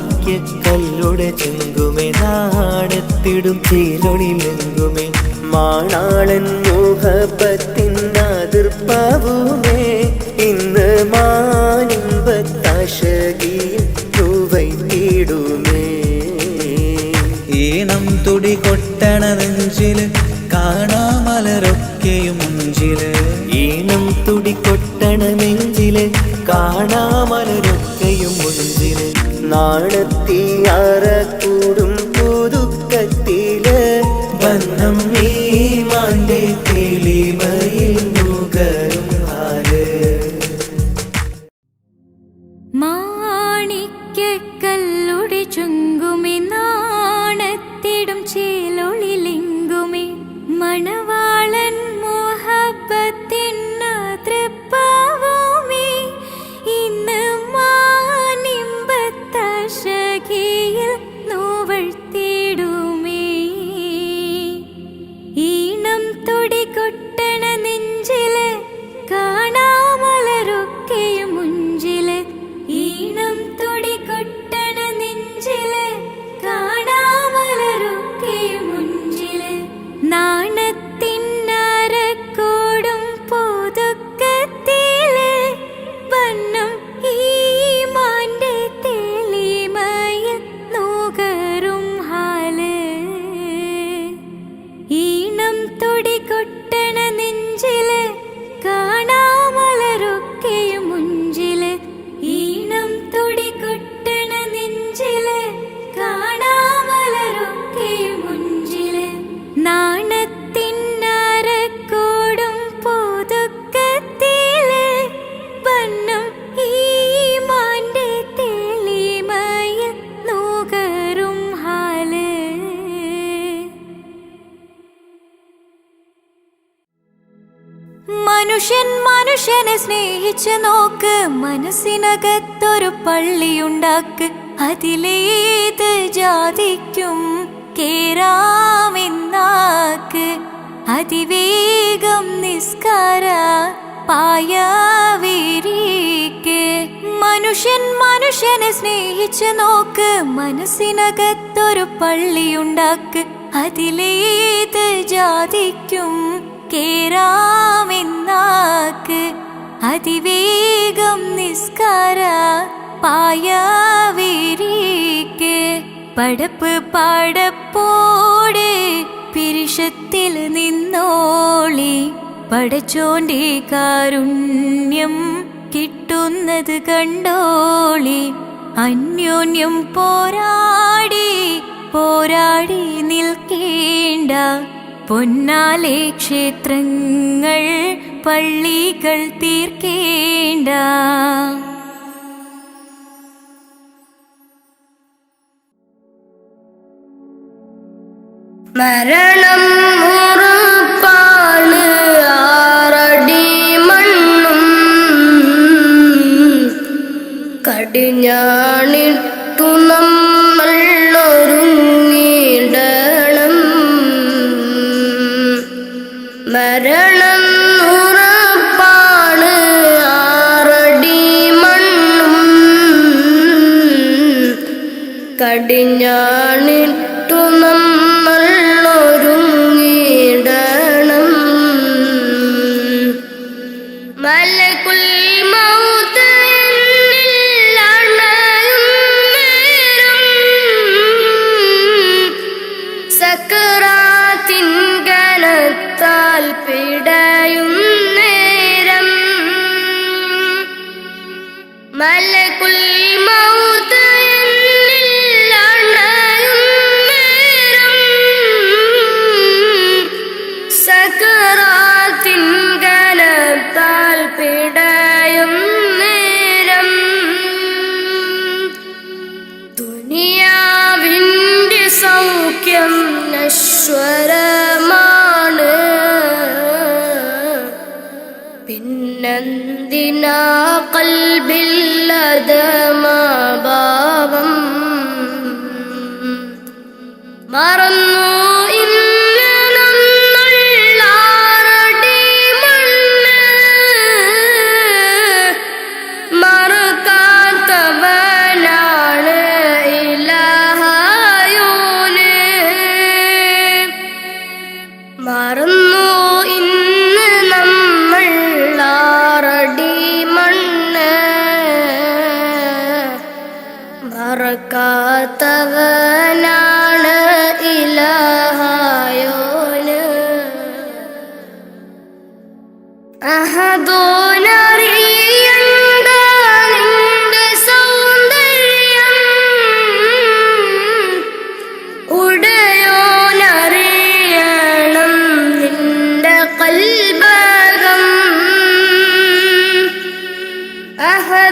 മാണിക്യക്കല്ലുടെ ചെങ്കുമേ നാണത്തിടും ചേലൊളിലെങ്കുമേ മാണാളൻ മോഹപ്പത്തിൻ അതിർപ്പാവുമേ ഇന്ന് മാനിമ്പത്താശകിയിൽ തൂവൈത്തിടുമേ ഈണം തുടി കൊട്ടണ നെഞ്ചില് കാണാമലരൊക്കെയും മുഞ്ചില് ഈണം തുടി കൊട്ടണ നെഞ്ചില് കാണാമലരൊക്കെയും മുഞ്ചില് നാണത്തിയാറ കൂടും പുതുക്കത്തില് ബന്ധം ഈമാന്റെ തെളിമയിൽ നുകരും ഹാല് മാണിക്യക്കല്ലുടെ ചുങ്കുമേ നാണത്തിടും ചേലൊളിലെങ്കുമേ മണവാളൻ മോഹബത്തിൻ തൃപ്പാവുമേ ഇന്ന് മാനിമ്പത്താശകിയിൽ നോവഴ്ത്തിടുമേ ഈണം തുടികൊട്ടണ നെഞ്ചില് കാണാമലരൊക്കെയും മുഞ്ചില് ഈണം തുടികൊട്ടണ നെഞ്ചില് കാണാമലരൊക്കെയും മുഞ്ചില് നാണത്തിന്നരക്കോടും പുതുക്കത്തില് വന്നം ഈമാന്റെ തെളിമയിൽ നുകരും ഹാല് ഈണം തുടികൊട്ടണ നെഞ്ചില് കാണാമലരൊക്കെയും മുഞ്ചില് ഈണം തുടികൊട്ടണ നെഞ്ചില് കാണാമലരൊക്കെയും മുഞ്ചില് നാണത്തിന്നരക്കോടും പുതുക്കത്തില് വന്നം ഈമാന്റെ തെളിമയിൽ നുകരും ഹാല് മനുഷ്യനെ സ്നേഹിച്ച് നോക്ക് മനസ്സിനകത്തൊരു പള്ളിയുണ്ടാക്ക് അതിലേത് ജാതിക്കും കേറാമെന്നാക്ക് അതിവേഗം നിസ്കാര പായവിരിക്ക് മനുഷ്യനെ സ്നേഹിച്ച് നോക്ക് മനസ്സിനകത്തൊരു പള്ളിയുണ്ടാക്ക് അതിലേത് ജാതിക്കും കേറാമെന്നാക്ക് അതിവേഗം നിസ്കാര പായവിരിക്ക് പടപ്പ് പാടപ്പോടെ പിരിശത്തിൽ നിന്നോളി പടച്ചോന്റെ കാരുണ്യം കിട്ടുന്നത് കണ്ടോളി അന്യോന്യം പോരാടി നിൽക്കേണ്ട പൊന്നാലെ ക്ഷേത്രങ്ങൾ പള്ളികൾ തീർക്കേണ്ട മരണം ഉറപ്പാണ് ആറടി മണ്ണും കടിഞ്ഞാണിട്ടു നമ്മൾ ഒരുങ്ങിടണം മരണം ഉറപ്പാണ് ആറടി മണ്ണും കടിഞ്ഞാണിട്ടു നമ്മൾ ഒരുങ്ങിടണം മലകുൽ മൗത്ത് എന്നിൽ അണയും നേരം സക്കറാത്തിൻ ഗനത്താൽ പിടയും നേരം മലകുൽ മൗത്ത് എന്നിൽ അണയും നേരം സക്കറാത്തിൻ ഗനത്താൽ പിടയും നേരം ദുനിയാവിന്റെ സൗഖ്യം നശ്വരമാണ് പിന്നെന്തിനാ കൽബില്ലതമാഭാവം മറന്നു മറുകാത്തവനാ അഹദോനറിയണ്ട നിന്റെ സൗന്ദര്യം, ഉടയോനറിയണം നിന്റെ കൽബകം. അഹദോനറിയണ്ട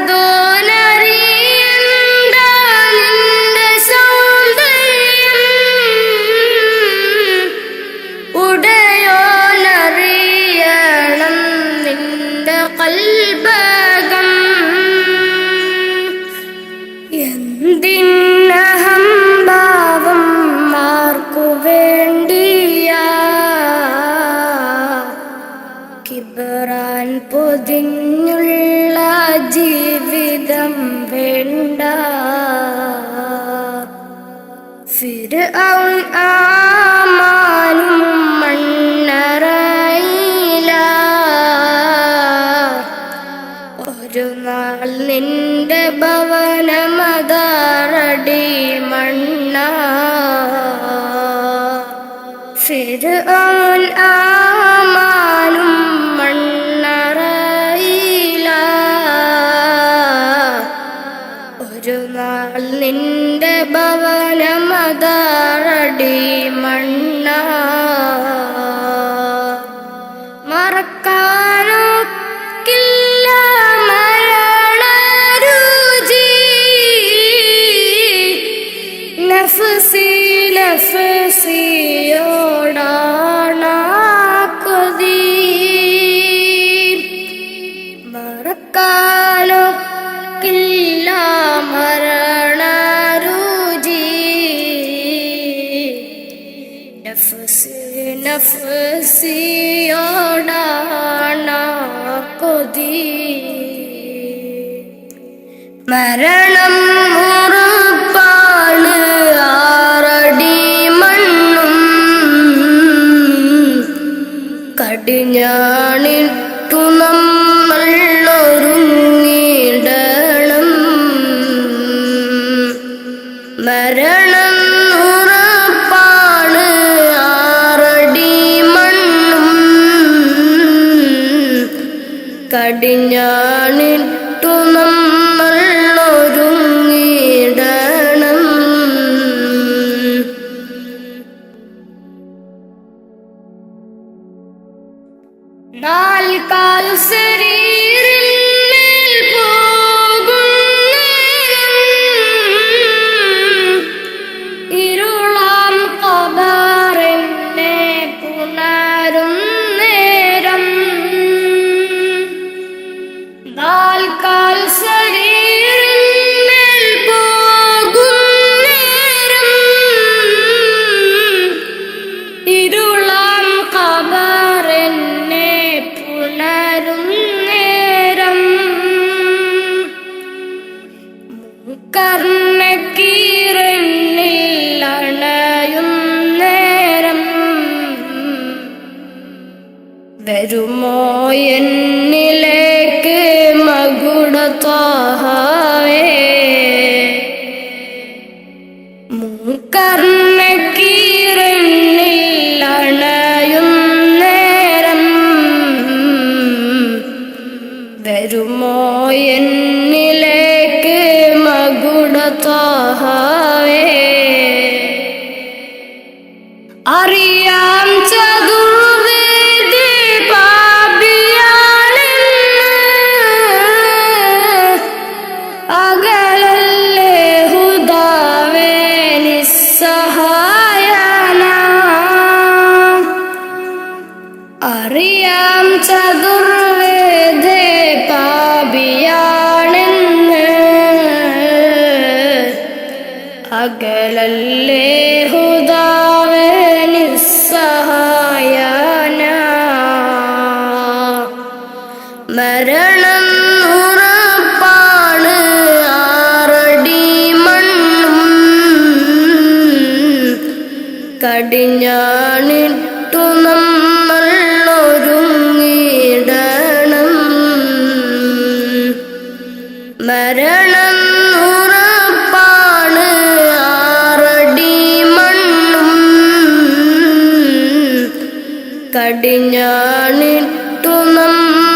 നിന്റെ സൗന്ദര്യം, ഉടയോനറിയണം നിന്റെ കൽബകം. എന്തിനഹംഭാവം ആർക്കു വേണ്ടിയാ, കിബറാൻ പൊതിഞ്ഞുള്ള ജീവിതം വേണ്ട. ഫിർഔൻ ആമാനും മണ്ണറയില, ഒരു നാൾ നിന്റെ ഭവനമതാറടി മണ്ണ. ഫിർഔൻ ആമാനും മണ്ണറയില, ഒരു നാൾ നിന്റെ ഭവനമതാറടി മണ്ണ. മറക്കാനൊക്കില്ല മരണരുചി, നഫ്സി നഫ്സിയോടാണ കൊതി. മറക്കാനൊക്കില്ല മരണരുചി, നഫ്സി നഫ്സിയോടാണ കൊതി. മരണം ഉറപ്പാണ് ആറടി മണ്ണും, കടിഞ്ഞാണിട്ടു നമ്മൾ ഒരുങ്ങിടണം. മരണം ഉറപ്പാണ് ആറടി മണ്ണും, കടിഞ്ഞാണിട്ടു നമ്മൾ ഒരുങ്ങിടണം. നാൽക്കാൽ ശരീരിന്മേൽ പോകും നേരം, ഇരുളാം ഖബറിനെ പുണരും നേരം. നാൽക്കാൽ ശരീരിന്മേൽ പോകും നേരം, ഇരുളാം ഖബറിനെ പുണരും നേരം. കർണക്കീറന്നിൽ അണയും നേരം, വരുമോ എന്നിലേക്ക് മകുടത്താഹവേ. കർണക്കീറന്നിൽ അണയും നേരം, വരുമോ എന്നിലേക്ക് മകുടത്താഹവേ. അറിയാം ചതുർവേദി പാപിയാണെന്ന്, അകലല്ലേ ഹുദാവേ നിസ്സഹായന. അറിയാം ചതുർവേദി പാപിയാണെന്ന്, അകലല്ലേ ഹുദാവേ നിസ്സഹായന. മരണം ഉറപ്പാണ് ആറടി മണ്ണും, കടിഞ്ഞാണിട്ടു നമ്മൾ ഒരുങ്ങിടണം. മരണം ഉറപ്പാണ് ആറടി മണ്ണും, കടിഞ്ഞാണിട്ടു നമ്മൾ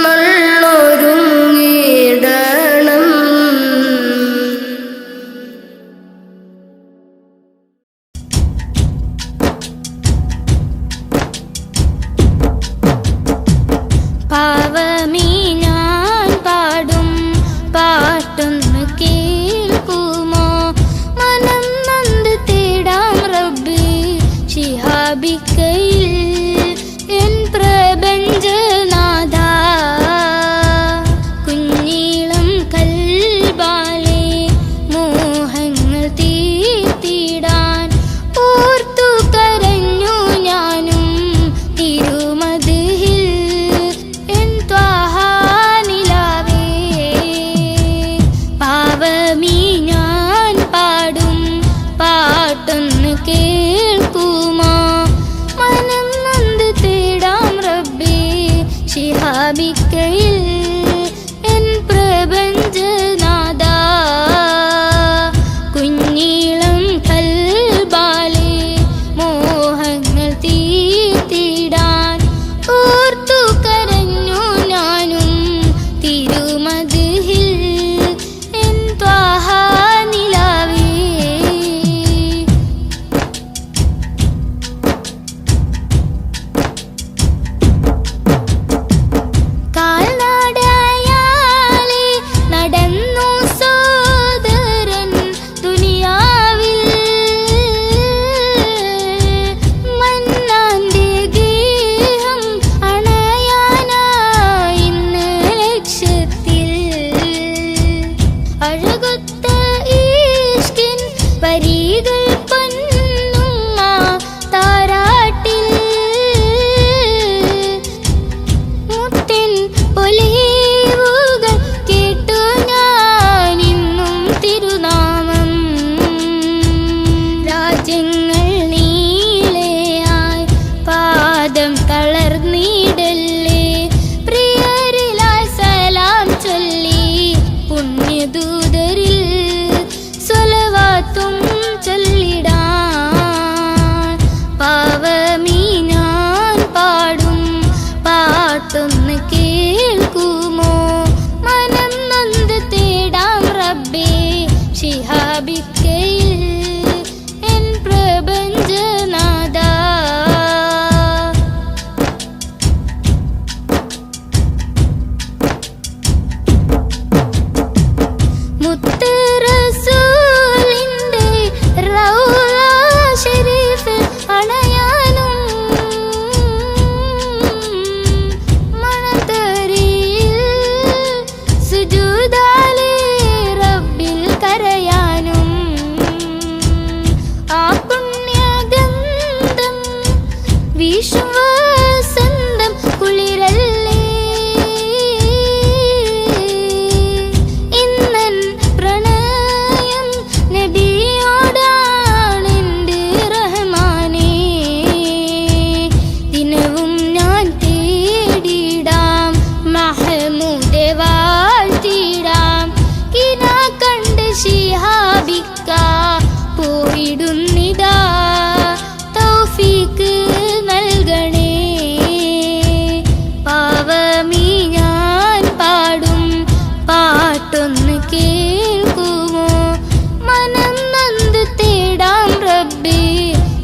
ഷിഹാബിക്കയിൽ എൻ പ്രപഞ്ചനാഥ കുഞ്ഞീളം കൽബാലെ മോഹങ്ങൾ തീർത്തിടാൻ ഓർത്തു കരഞ്ഞു ഞാനും തിരുമദ്ഹിൽ എൻ ത്വാഹ നിലാവേ. കാൽനടയാലെ നടന്നു സോദരൻ ദുനിയാവിൽ മന്നാന്റെ ഗേഹം അണയാനായി ഇന്ന് ലക്ഷ്യത്തിൽ അഴകൊത്ത ഈഷ്കിൻ വരികൾ പൊന്നുമ്മ താരാട്ടിൽ മുത്തിൻ പൊലിവുകൾ കേട്ടു ഞാനിന്നും തിരുനാമം. രാജ്യങ്ങൾ നീളയായി പാദം തളർന്നിടല്ലേ പ്രിയരിലായി സലാം ചൊല്ലി പുണ്യദൂതരിൽ സ്വലവാത്തും ചൊല്ലിടാൻ പാവമീ ഞാൻ പാടും പാട്ടൊന്ന് കേൾക്കുമോ മനം നൊന്ത് തേടാം റബ്ബേ ഷിഹാബിക്കയിൽ എൻ പ്രപഞ്ചനാഥ. മുത്ത് റസൂലിന്റെ റൗള ശരീഫ് അണയാനും മണത്തരിയിൽ സുജൂദാലെ റബ്ബിൽ കരയാനും ആ പുണ്യഗന്ധം വീശും വസന്തം കുളിരല്ലേ ഇന്നൻ പ്രണയം നബിയോടാണെൻ്റെ റഹ്മാനേ. ദിനവും ഞാൻ തേടിടാം മഹമൂദെ വാഴ്ത്തിടാം കിനാ കണ്ട് ഷിഹാബിക്ക പോയിടുന്നിതാ തൗഫീക്ക് നൽകണേ. പാവമീ ഞാൻ പാടും പാട്ടൊന്ന് കേൾക്കുമോ മനം നൊന്ത് തേടാം റബ്ബേ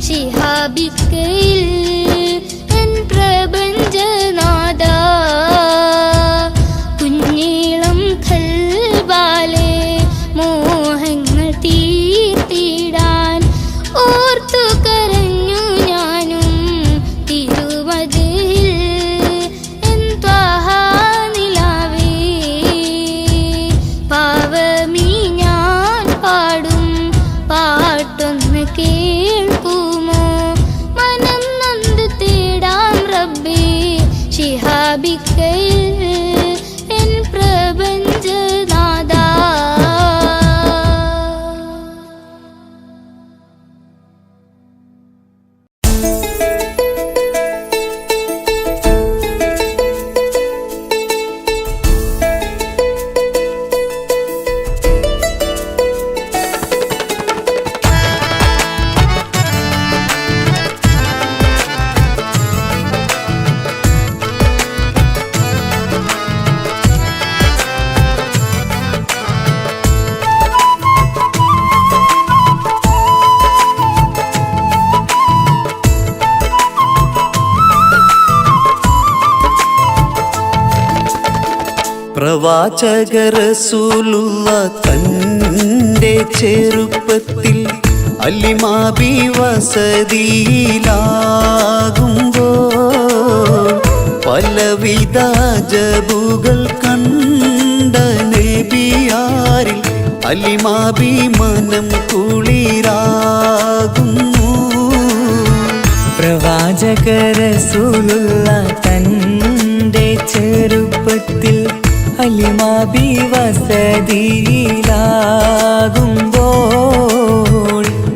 ഷിഹാബിക്കയിൽ എൻ പ്രപഞ്ചനാഥ കുഞ്ഞീളം കൽബാലെ മോഹങ്ങൾ തീർത്തിടാൻ ഓർത്തു കരഞ്ഞു ഞാനും തിരുമദ്ഹിൽ എൻ ത്വാഹ നിലാവേ. പാവമീ ഞാൻ പാടും പാട്ടൊന്ന് കേൾക്കുമോ മനം നൊന്ത് തേടാം റബ്ബേ ഷിഹാബിക്കയിൽ എൻ പ്രപഞ്ചനാഥ. പ്രവാചക റസൂലുള്ള തന്റെ ചെറുപ്പത്തിൽ അലിമാബി വസതിയിലാകുമ്പോൾ പലവിധ ജബുകൾ കണ്ട നബിയാരിൽ അലിമാബി മനം കുളിരാകുന്നു. പ്രവാചക റസൂലുള്ള തന്റെ ചെറുപ്പത്തിൽ അലിമാബി വസതിയിലാകുമ്പോൾ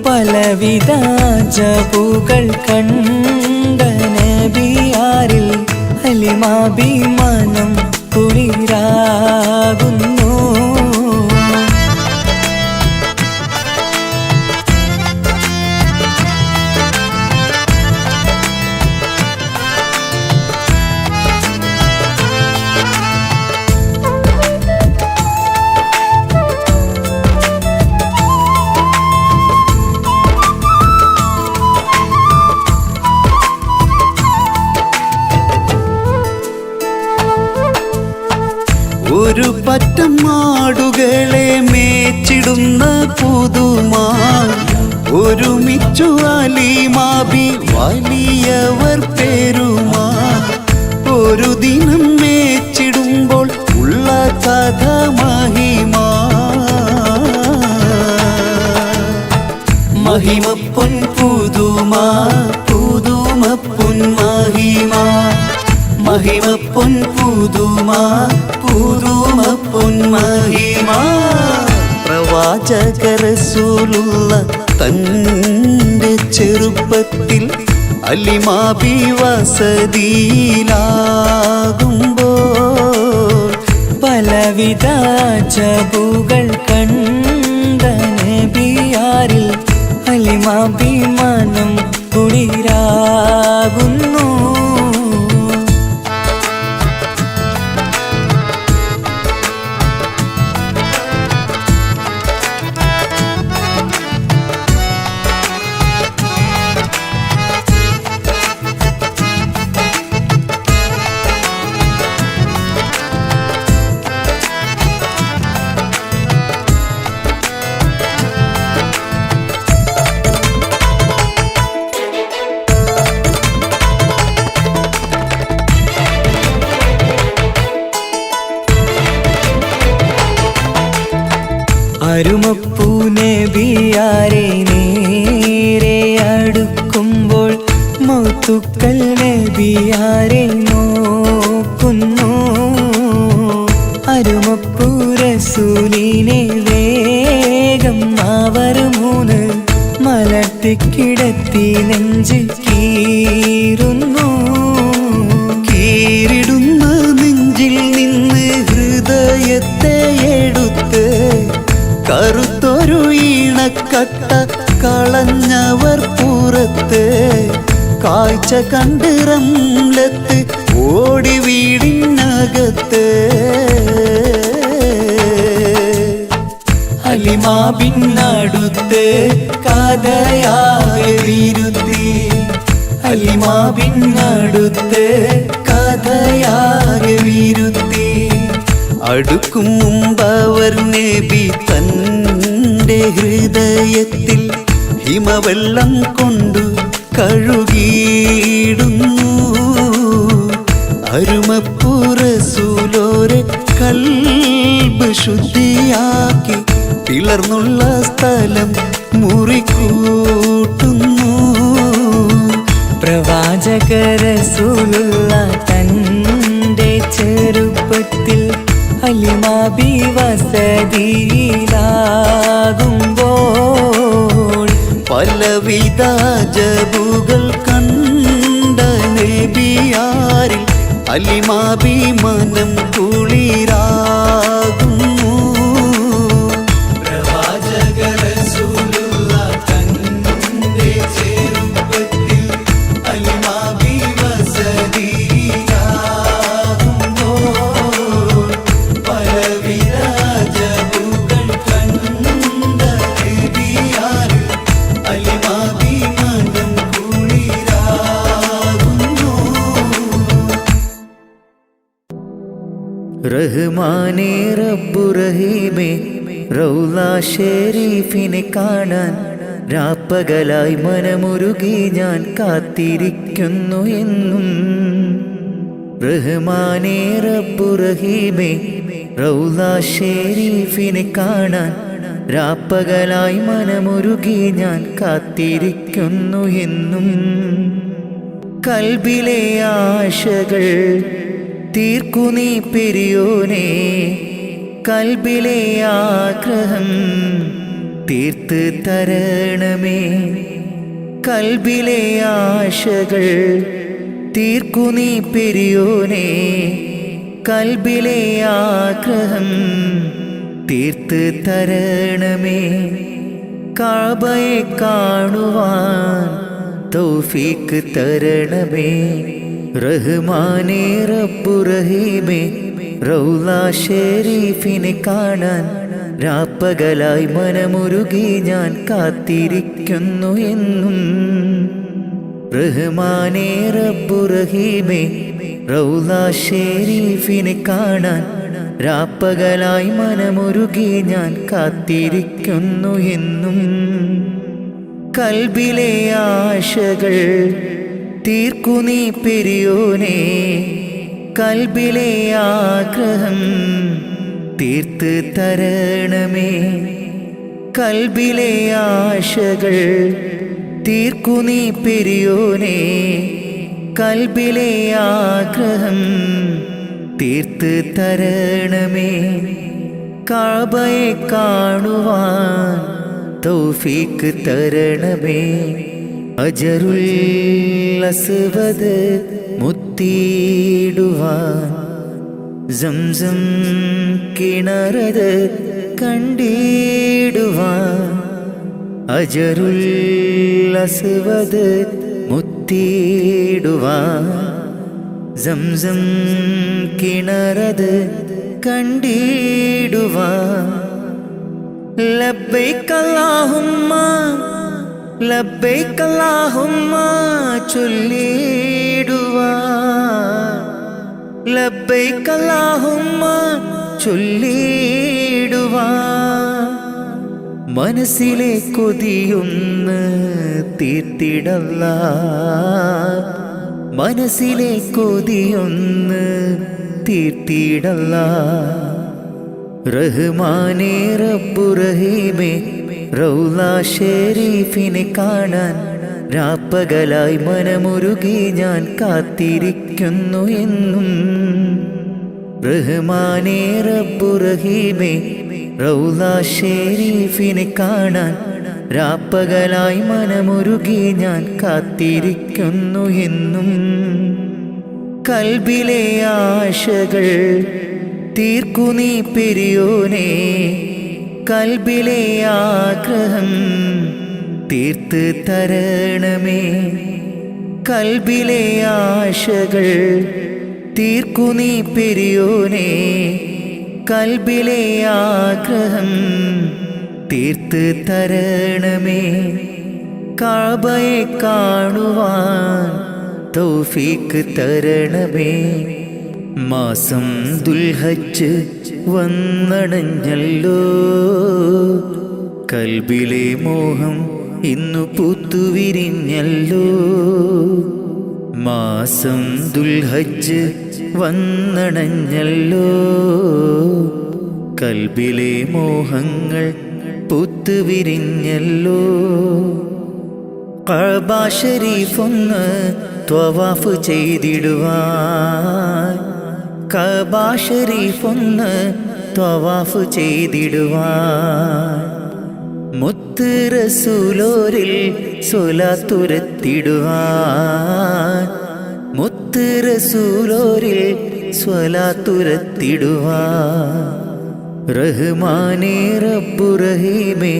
പലവിധ ജബുകൾ കണ്ട നബിയാരിൽ അലിമാബി മനം ഒരു പറ്റം ആടുകളെ മേച്ചിടുന്ന പുതുമാൻ ഒരുമിച്ചു അലിമാബി വലിയവർ പെരുമാൻ ഒരു ദിനം മേച്ചിടുമ്പോൾ ഉള്ള കഥ മഹിമാ മഹിമ പൊൻ പുതുമാ പുതുമ പൊൻ മഹിമാ മഹിമ പൊൻ പുതുമാ പുതുമ പൊൻ മഹിമാ പ്രവാചക റസൂലുള്ള തന്റെ ചെറുപ്പത്തിൽ അലിമാബി വസതിയിലാകുമ്പോൾ പലവിധ ജബുകൾ കണ്ട നബിയാരിൽ അലിമാബിമാനം കുളിരാകുന്നു. അരുമപ്പൂ നബിയാരെ നേരെ അടുക്കുമ്പോൾ മൗത്തുക്കൽ നബിയാരെ നോക്കുന്നു. അരുമപ്പൂ റസൂലിനെ വേഗം അവർ മൂന്ന് മലർത്തിക്കിടത്തി നെഞ്ച് കീറുന്നു. കീറിടുന്ന നെഞ്ചിൽ നിന്ന് ഹൃദയത്തെ എടുത്ത് കറുത്തൊരു ഈണക്കട്ട കളഞ്ഞവർ പുറത്ത് കാഴ്ച കണ്ട് റംലത്ത് ഓടി വീടിനകത്ത് അലിമാബിനടുത്ത് കഥയാകെ വിരുത്തി അലിമാബിനടുത്ത് കഥയാകെ വിരുത്തി അടുക്കും മുമ്പവർ നബി തന്റെ ഹൃദയത്തിൽ ഹിമവെള്ളം കൊണ്ടു കഴുകിയിടുന്നു. അരുമപ്പൂ റസൂലോരെ കൽബ് ശുദ്ധിയാക്കി പിളർന്നുള്ള സ്ഥലം മുറിക്കൂട്ടുന്നു. പ്രവാചക റസൂലുള്ള തന്റെ ചെറുപ്പത്തിൽ അലിമാബി വസതിയിലാകുമ്പോൾ പലവിധ ജബുകൾ കണ്ട നബിയാരിൽ അലിമാബി മനം കുളിരാകുന്നു. പ്രവാചക റസൂലുള്ള തന്റെ ചെറുപ്പത്തിൽ അലിമാബി വസതിയിലാകുമ്പോൾ പലവിധ ജബുകൾ കണ്ട നബിയാരിൽ അലിമാബി മനം കുളിരാകുന്നു. റഹ്മാനേ റബ്ബു റഹീമേ റൗള ഷരീഫിനെ കാണാൻ രാപ്പകലായി മനമുരുകി ഞാൻ കാത്തിരിക്കുന്നു എന്നും. റഹ്മാനേ റബ്ബു റഹീമേ റൗള ഷരീഫിനെ കാണാൻ രാപ്പകലായി മനമുരുകി ഞാൻ കാത്തിരിക്കുന്നു എന്നും. കൽബിലെ ആശകൾ തീർക്കു നീ പെരിയോനെ, കൽബിലെ ആഗ്രഹം തീർത്ത് തരണമേ. കൽബിലെ ആശകൾ തീർക്കു നീ പെരിയോനെ, കൽബിലെ ആഗ്രഹം തീർത്ത് തരണമേ. കഅബയെ കാണുവാൻ തൗഫീക്ക് തരണമേ. റഹ്മാനേ റബ്ബു റഹീമേ റൗള ഷരീഫിനെ കാണാൻ രാപ്പകലായി മനമുരുകി ഞാൻ കാത്തിരിക്കുന്നു എന്നും. റഹ്മാനേ റബ്ബു റഹീമേ റൗള ഷരീഫിനെ കാണാൻ രാപ്പകലായി മനമുരുകി ഞാൻ കാത്തിരിക്കുന്നു എന്നും. കൽബിലെ ആശകൾ തീർക്കു നീ പെരിയോനെ, കൽബിലെ ആഗ്രഹം തീർത്ത് തരണമേ. കൽബിലെ ആശകൾ തീർക്കു നീ പെരിയോനെ, കൽബിലെ ആഗ്രഹം തീർത്ത് തരണമേ. കഅബയെ കാണുവാൻ തൗഫീക്ക് തരണമേ. അജറുൽ അസ്വദ് മുത്തിയിടുവാൻ സംസം കിണറത് കണ്ടിടുവാൻ. അജറുൽ അസ്വദ് മുത്തിയിടുവാൻ സംസം കിണറത് കണ്ടിടുവാൻ. ലബ്ബൈക് അല്ലാഹുമ്മ ലബ്ബൈക് അല്ലാഹുമ്മ ചൊല്ലിടുവാൻ. ലബ്ബൈക് അല്ലാഹുമ്മ ചൊല്ലിടുവാൻ. മനസ്സിലെ കൊതിയൊന്ന് തീർത്തിടല്ലാ, മനസ്സിലെ കൊതിയൊന്ന് തീർത്തിടല്ലാ. റഹ്മാനേ റബ്ബു റഹീമേ, റൗള ഷരീഫിനെ കാണാൻ രാപ്പകലായി മനമുരുകി ഞാൻ കാത്തിരിക്കുന്നു എന്നും. റഹ്മാനേ റബ്ബു റഹീമേ, റൗള ഷരീഫിനെ കാണാൻ രാപ്പകലായി മനമുരുകി ഞാൻ കാത്തിരിക്കുന്നു എന്നും. കൽബിലെ ആശകൾ തീർക്കു നീ പെരിയോനെ, കൽബിലെ ആഗ്രഹം തീർത്ത് തരണമേ. കൽബിലെ ആശകൾ തീർക്കു നീ പെരിയോനെ, കൽബിലെ ആഗ്രഹം തീർത്ത് തരണമേ. കഅബയെ കാണുവാൻ തൗഫീക്ക് തരണമേ. മാസം ദുൽഹജ്ജ് വന്നണഞ്ഞല്ലോ, കൽബിലെ മോഹം ഇന്നു പൂത്തുവിരിഞ്ഞല്ലോ. മാസം ദുൽഹജ്ജ് വന്നണഞ്ഞല്ലോ, കൽബിലെ മോഹങ്ങൾ പൂത്തുവിരിഞ്ഞല്ലോ. കഅബ ശരീഫൊന്ന് ത്വവാഫ് ചെയ്തിടുവാൻ, കഅബ ശരീഫൊന്ന് ത്വവാഫ് ചെയ്തിടുവാൻ. മുത്ത് റസൂലോരിൽ സ്വലാത്തുരത്തിടുവാൻ, മുത്ത് റസൂലോരിൽ സ്വലാത്തുരത്തിടുവാൻ. റഹ്മാനേ റബ്ബു റഹീമേ,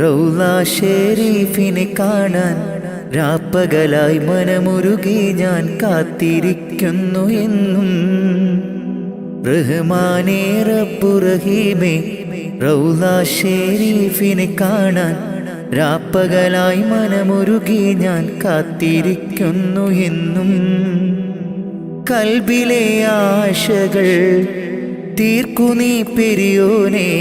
റൗള ഷരീഫിനെ കാണാൻ രാപ്പകലായി മനമുരുകി ഞാൻ കാത്തിരിക്കുന്നു എന്നും. റഹ്മാനേ റബ്ബു റഹീമേ, റൗള ഷരീഫിനെ കാണാൻ രാപ്പകലായി മനമുരുകി ഞാൻ കാത്തിരിക്കുന്നു എന്നും. കൽബിലെ ആശകൾ തീർക്കു നീ പെരിയോനെ,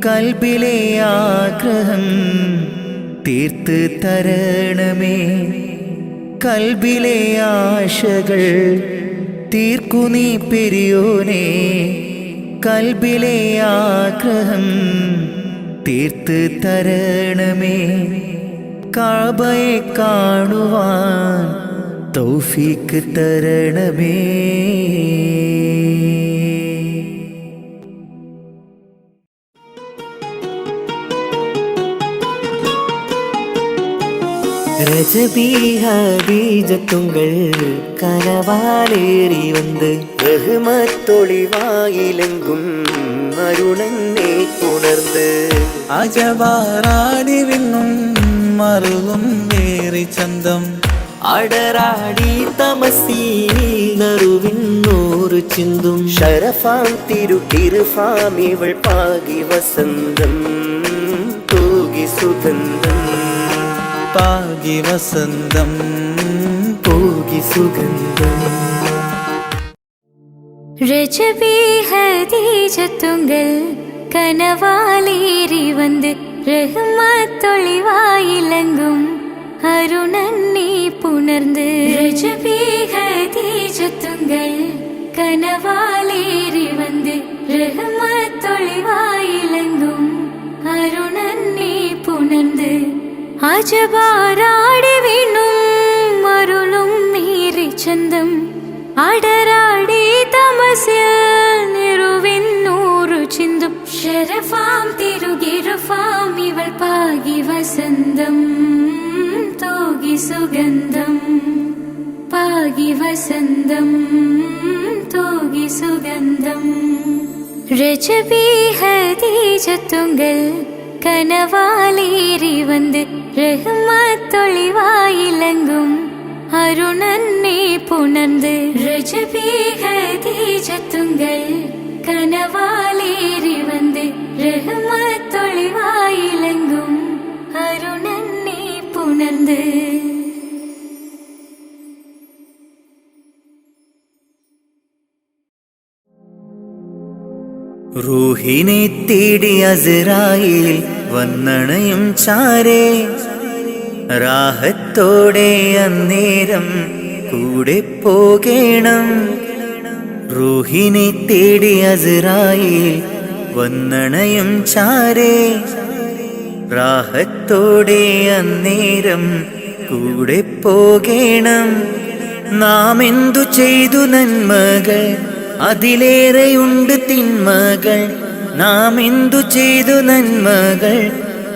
കൽബിലെ ആഗ്രഹം തീർത്ത് തരണമേ. കൽബിലെ ആശകൾ തീർക്കു നീ പെരിയോനെ, കൽബിലെ ആഗ്രഹം തീർത്ത് തരണമേ. കഅബയെ കാണുവാൻ തൗഫീക്ക് തരണമേ. ரஜபி ஹபீஜத்துங்கள் கனவாலேறி வந்து ரஹ்மத்தொளிவாயிலெங்கும் அருணன்னே உணர்ந்து അജവാറാടി വിണ്ണും മറുകും വേറി ചന്തം അടരാടി തമസീനറുവിന്നൂറ് ചിന്തും ഷറഫാം തിരുകിർഫാം ഇവൾ പാകി വസന്തം തൂകി സുഗന്ധം പാകി വസന്തം പോകി സുഗന്ധം. രജബി ഹദീജത്തുങ്കൽ കനവാലേറി വന്ന് റഹ്മത്തൊളിവായിലങ്കും അരുണന്നെ പുണർന്ന്. രജബി ഹദീജത്തുങ്കൽ കനവാലേറി വന്ന് റഹ്മത്തൊളിവായിലങ്കും അരുണന്നെ പുണർന്ന്. അജബാരാടി വീണും അരുളും മീറി ചന്തം അടരാടി തമസിൽ നിറുവിന്നൂറു ചിന്തും ശരഫാം തിരുകിരുഫാം ഇവൾ പാകി വസന്തം തോകി സുഗന്ധം പാകി വസന്തം തോകി സുഗന്ധം. രജബി ഹദീജത്തുങ്കൽ കനവാലേറി വന്ന് റഹ്മത്തൊളിവായിലങ്കും അരുണന്നെ പുണർന്ന്. രജബി ഹദീജത്തുങ്കൽ കനവാലേറി വന്ന് റഹ്മത്തൊളിവായിലങ്കും അരുണന്നെ പുണർന്ന്. റൂഹിനെ തേടി അസ്രായേൽ വന്നണയും ചാരേ, റാഹത്തോടെ അന്നേരം കൂടെ പോകേണം. റൂഹിനെ തേടി അസ്രായേൽ വന്നണയും ചാരേ, റാഹത്തോടെ അന്നേരം കൂടെ പോകേണം. നാം എന്തു ചെയ്തു നന്മകൾ അതിലേറെയുണ്ട് തിന്മകൾ. നാം എന്തു ചെയ്തു നന്മകൾ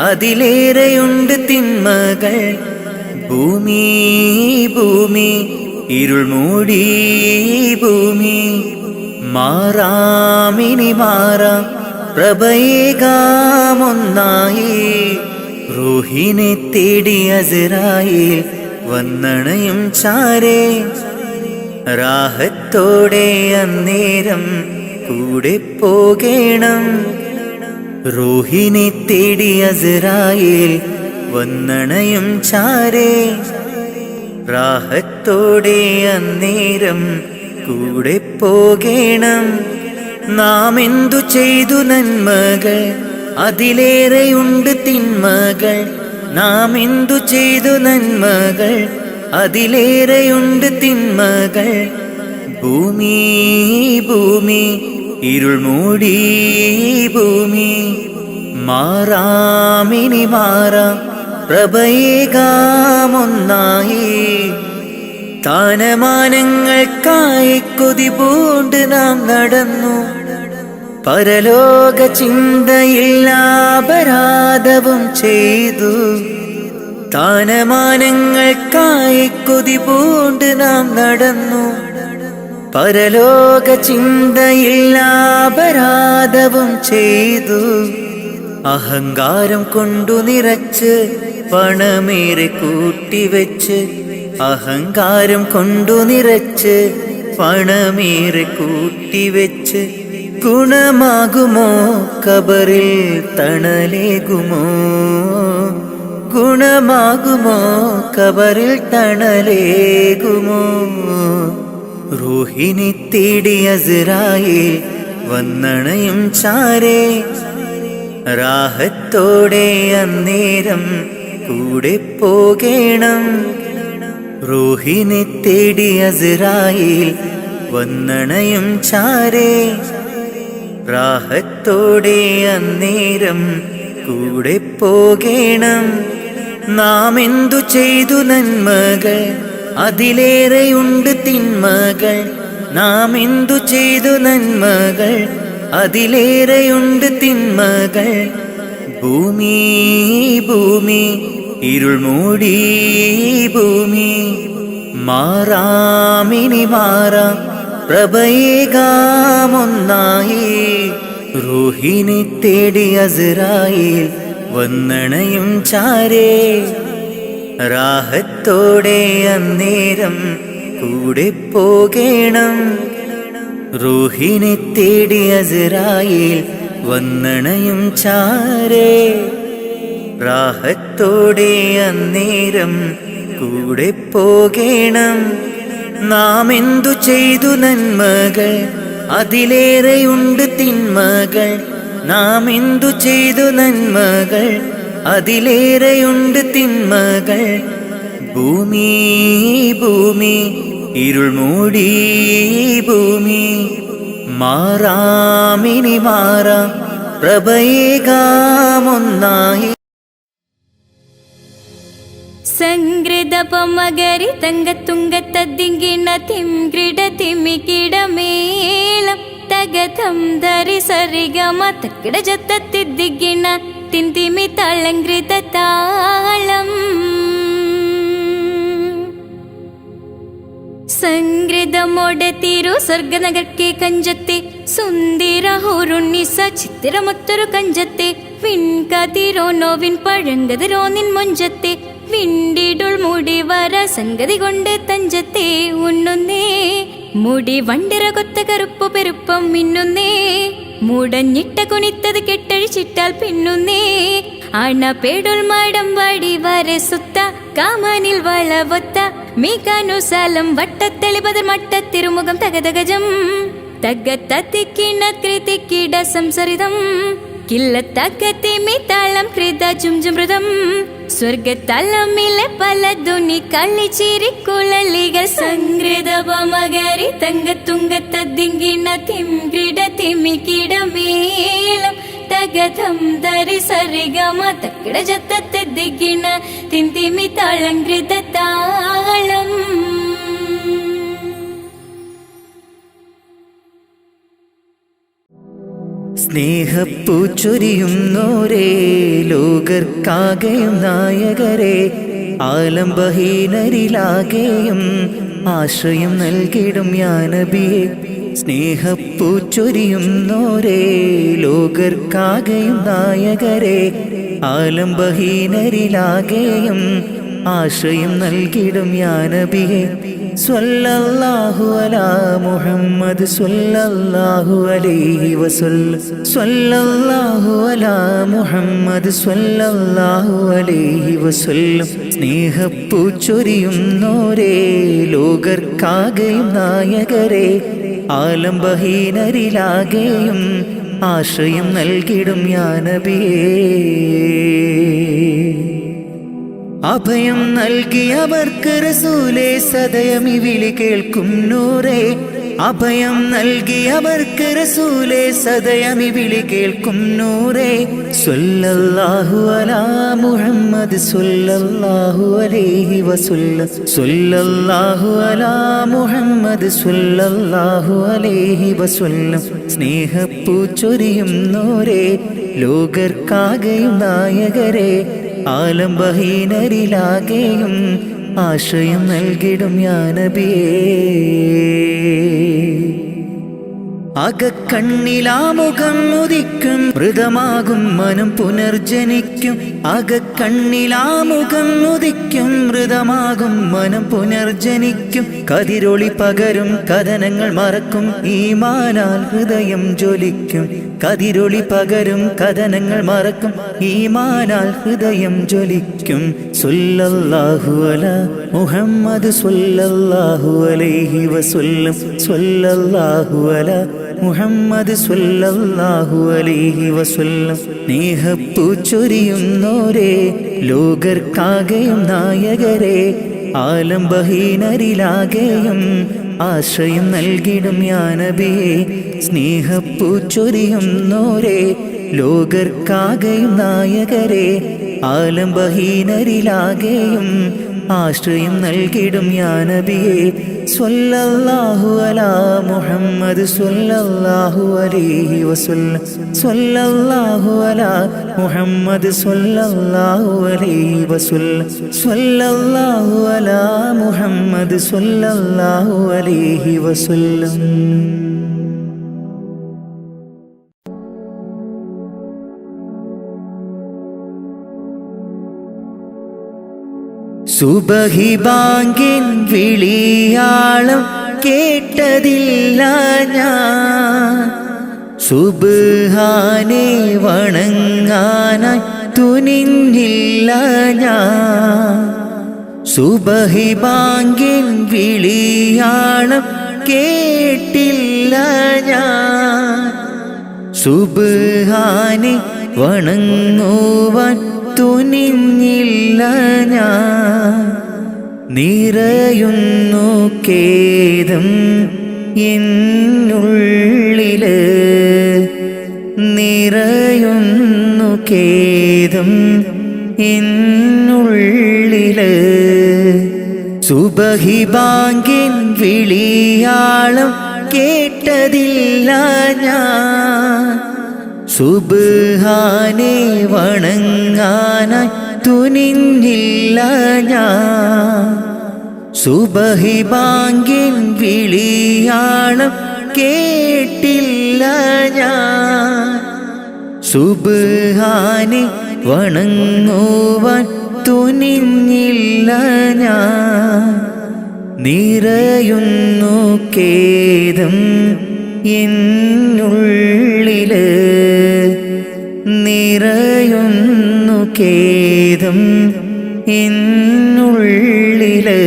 അതിലേറെയുണ്ട് തിന്മകൾ. ഭൂമി ഭൂമി ഇരുൾ മൂടി ഭൂമി, മാറാമിനി മാറാം പ്രഭയേകാമൊന്നായി. റൂഹിനെ തേടി അസ്രായേൽ വന്നണയും ചാരേ, റാഹത്തോടെ അന്നേരം കൂടെ പോകേണം. റൂഹിനെ തേടി അസ്രായേൽ വന്നണയും ചാരേ, റാഹത്തോടെ അന്നേരം കൂടെ പോകേണം. നാം എന്തു ചെയ്തു നന്മകൾ അതിലേറെയുണ്ട് തിന്മകൾ. നാം എന്തു ചെയ്തു നന്മകൾ അതിലേറെയുണ്ട് തിന്മകൾ. ഭൂമി ഭൂമി ഇരുൾ മൂടി ഭൂമി, മാറാമിനി മാറാം പ്രഭയേകാമൊന്നായി. താനമാനങ്ങൾക്കായി കൊതി പൂണ്ട് നാം നടന്നു, പരലോക ചിന്തയില്ലാപരാധവും ചെയ്തു. താനമാനങ്ങൾക്കായി കൊതി പൂണ്ട് നാം നടന്നു, പരലോക ചിന്തയില്ലാപരാധവും ചെയ്തു. അഹങ്കാരം കൊണ്ടു നിറച്ച് പണമേറെ കൂട്ടിവെച്ച്, അഹങ്കാരം കൊണ്ടു നിറച്ച് പണമേറെ കൂട്ടിവെച്ച്, ഗുണമാകുമോ ഖബറിൽ തണലേകുമോ? ഗുണമാകുമോ ഖബറിൽ തണലേകുമോ? റൂഹിനെ തേടി അസ്രായേൽ വന്നണയും ചാരേ, റാഹത്തോടെ അന്നേരം കൂടെ പോകേണം. റൂഹിനെ തേടി അസ്രായേൽ വന്നണയും ചാരേ, റാഹത്തോടെ അന്നേരം കൂടെ പോകേണം. നാം എന്തു ചെയ്തു നന്മകൾ അതിലേറെയുണ്ട് തിന്മകൾ. നാം എന്തു ചെയ്തു നന്മകൾ അതിലേറെയുണ്ട് തിന്മകൾ. ഭൂമി ഭൂമി ഇരുൾ മൂടി ഭൂമി, മാറാമിനി മാറാം പ്രഭയേകാമൊന്നായി. റൂഹിനെ തേടി അസ്രായേൽ വന്നണയും ചാരേ, റാഹത്തോടെ അന്നേരം കൂടെ പോകേണം. റൂഹിനെ തേടി അസ്രായേൽ വന്നണയും ചാരേ, റാഹത്തോടെ അന്നേരം കൂടെ പോകേണം. നാം എന്തു ചെയ്തു നന്മകൾ അതിലേറെയുണ്ട് തിന്മകൾ, നാം എന്തു ചെയ്തു നന്മകൾ. അതിലേറെയുണ്ട് തിന്മകൾ. ഭൂമി ഭൂമി ഇരുൾ മൂടി ഭൂമി, മാറാമിനി മാറാം പ്രഭയേകാമൊന്നായി. സംഗൃത പൊമകരി തങ്കത്തുങ്കത്തദ്ദിങ്കിണ തിംഗ്രിട തിമികിടമേളം തകതം ധരി സരിഗമ തക്കിട ജത്തത്തിദ്ദിങ്കിണ തിന്തിമി തളങ്കൃത താളം. സംഗൃതമോടെ തിരു സ്വർഗനഗർക്കെ കഞ്ചത്തെ സുന്ദര ഹോറുണ്ണിസ ചിത്തിരമൊത്തൊരു കഞ്ചത്തെ വിൺകതിരോ നോവിൻ പഴങ്കതിരോ നിൻ മൊഞ്ചത്തെ വിണ്ടിടുൾ മുടി വര സംഗതി കൊണ്ട് തഞ്ചത്തെ ഉണ്ണുന്നേ മുടി വണ്ടിര കൊത്ത കറുപ്പു പെരുപ്പം മിന്നുന്നേ മുടഞ്ഞിട്ട കുനിത്തത് കെട്ടഴിച്ചിട്ടാൽ പിന്നുന്നേ അണപേടുൾ മാടം വടി വരെ സുത്ത കാമനിൽ വളവൊത്ത മീകാനുസാലം വട്ടത്തെളിപതിർ മട്ടത്തിരുമുഖം തകതകജം തകത്തത്തിക്കിണ കൃതിക്കിട സംസരിതം കില്ലത്തകത്തിമി താളം കൃത ജുംജുമൃതം സ്വർഗത്തലമിലെ പല ധുനി കളിച്ചിരിക്കുഴലികൾ. സംഗൃത പമകരി തങ്കത്തുങ്കത്തദ്ദിങ്കിണ തിംഗ്രിട തിമികിടമേളം തകതം ധരി സരിഗമ തക്കിട ജത്തത്തിദ്ദിങ്കിണ തിന്തിമി തളങ്കൃത താളം. സ്നേഹപ്പൂച്ചൊരിയുന്നോരേ ലോകർക്കാകെയും നായകരെ, ആലംബഹീനരിലാകെയും ആശ്രയം നൽകിടും യാ നബിയേ. സ്നേഹപ്പൂച്ചൊരിയുന്നോരേ ലോകർക്കാകെയും നായകരെ, ആലംബഹീനരിലാകെയും ആശ്രയം നൽകിടും യാ നബിയേ. സ്വല്ലല്ലാഹു അലാ മുഹമ്മദ് സ്വല്ലല്ലാഹു അലൈഹി വസല്ലം. സ്വല്ലല്ലാഹു അലാ മുഹമ്മദ് സ്വല്ലല്ലാഹു അലൈഹി വസല്ലം. സ്നേഹപ്പൂച്ചൊരിയുന്നോരേ ലോകർക്കാകെയും നായകരെ, ആലംബഹീനരിലാകെയും ആശ്രയം നൽകിടും യാ നബിയേ. അഭയം നൽകിയവർക്ക് റസൂലേ സദയമി വിളി കേൾക്കും നൂറേ. അഭയം നൽകിയവർക്ക് റസൂലേ സദയമി വിളി കേൾക്കും നൂറേ. സ്വല്ലല്ലാഹു അലാ മുഹമ്മദ് സ്വല്ലല്ലാഹു അലൈഹി വസല്ലം. സ്വല്ലല്ലാഹു അലാ മുഹമ്മദ് സ്വല്ലല്ലാഹു അലൈഹി വസല്ലം. സ്നേഹപ്പൂച്ചൊരിയുന്നോരേ ലോകർക്കാകെയും നായകരെ, ആലംബഹീനരിലാകെയും ആശ്രയം നൽകിടും യാ നബിയേ. അകക്കണ്ണിലാമുഖം ഉദിക്കും മൃതമാകും മനം പുനർജനിക്കും. അകക്കണ്ണിലാമുഖം ഉദിക്കും മൃതമാകും മനം പുനർജനിക്കും. കതിരൊളി പകരും കഥനങ്ങൾ മറക്കും ഈമാനാൽ ഹൃദയം ജ്വലിക്കും. കതിരൊളി പകരും കഥനങ്ങൾ മറക്കും ഈമാനാൽ ഹൃദയം ജ്വലിക്കും. സ്വല്ലല്ലാഹു അലാ മുഹമ്മദ് സ്വല്ലല്ലാഹു അലൈഹി വസല്ലം. സ്വല്ലല്ലാഹു അലാ മുഹമ്മദ് സ്വല്ലല്ലാഹു അലൈഹി വസല്ലം. സ്നേഹപ്പൂച്ചൊരിയുന്നോരേ ലോകർക്കാകെയും നായകരെ, ആലംബഹീനരിലാകെയും ആശ്രയം നൽകിടും യാ നബിയേ. സ്നേഹപ്പൂച്ചൊരിയുന്നോരേ ലോകർക്കാകെയും നായകരെ, ആലംബഹീനരിലാകെയും ആശ്രയം നൽകിടും യാ നബിയേ. സ്വല്ലല്ലാഹു അലാ മുഹമ്മദ് സ്വല്ലല്ലാഹു അലൈഹി വസല്ലം. സ്വല്ലല്ലാഹു അലാ മുഹമ്മദ് സ്വല്ലല്ലാഹു അലൈഹി വസല്ലം. സ്വല്ലല്ലാഹു അലാ മുഹമ്മദ് സ്വല്ലല്ലാഹു അലൈഹി വസല്ലം. സുബഹി ബാങ്കിൻ വിളിയാളം കേട്ടതില്ല ഞാൻ. സുബ്ഹാനെ വണങ്ങാനായി തുനിഞ്ഞില്ല ഞാൻ. സുബഹി ബാങ്കിൻ വിളിയാളം കേട്ടില്ല ഞാൻ. സുബ്ഹാനെ വണങ്ങുവാൻ തുനിഞ്ഞില്ല ഞാൻ. നിറയുന്നു ഖേദം എന്നുള്ളില്, നിറയുന്നു ഖേദം എന്നുള്ളില്. സുബഹി ബാങ്കിൻ വിളിയാളം കേട്ടതില്ല ഞാൻ. സുബ്ഹാനെ വണങ്ങാനായി തുനിഞ്ഞില്ല ഞാൻ. സുബഹി ബാങ്കിൻ വിളിയാളം കേട്ടില്ല ഞാൻ. സുബ്ഹാനെ വണങ്ങുവാൻ തുനിഞ്ഞില്ല ഞാൻ. നിറയുന്നു ഖേദം എന്നുള്ളില്, നിറയുന്നു ഖേദം എന്നുള്ളില്.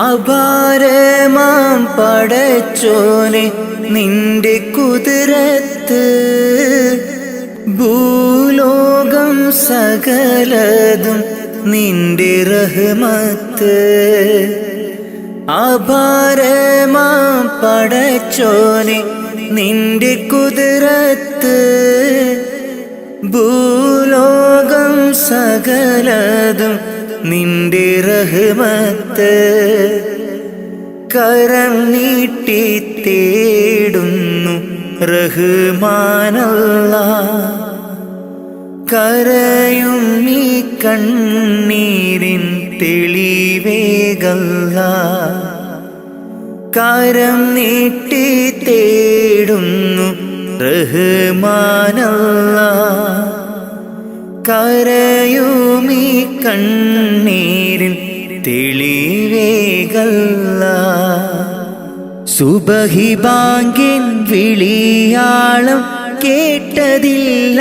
അപാരമാം പടച്ചോനെ നിന്റെ കുതിരത്ത്, ഭൂലോകം സകലതും നിന്റെ റഹ്മത്ത്. അപാരമാം പടച്ചോനെ നിന്റെ കുതിരത്ത്, ഭൂലോകം സകലതും നിന്റെ റഹ്മത്ത്. കരം നീട്ടി തേടുന്നു റഹ്മാനല്ലാഹ്, കരയും ഈ കണ്ണീരിൻ തെളിവേകല്ലാഹ്. കരം നീട്ടി തേടുന്നു റഹ്മാനല്ലാഹ്, കരയും ഈ കണ്ണീരിൻ തെളിവേകല്ലാഹ്. സുബഹി ബാങ്കിൻ വിളിയാളം കേട്ടതില്ല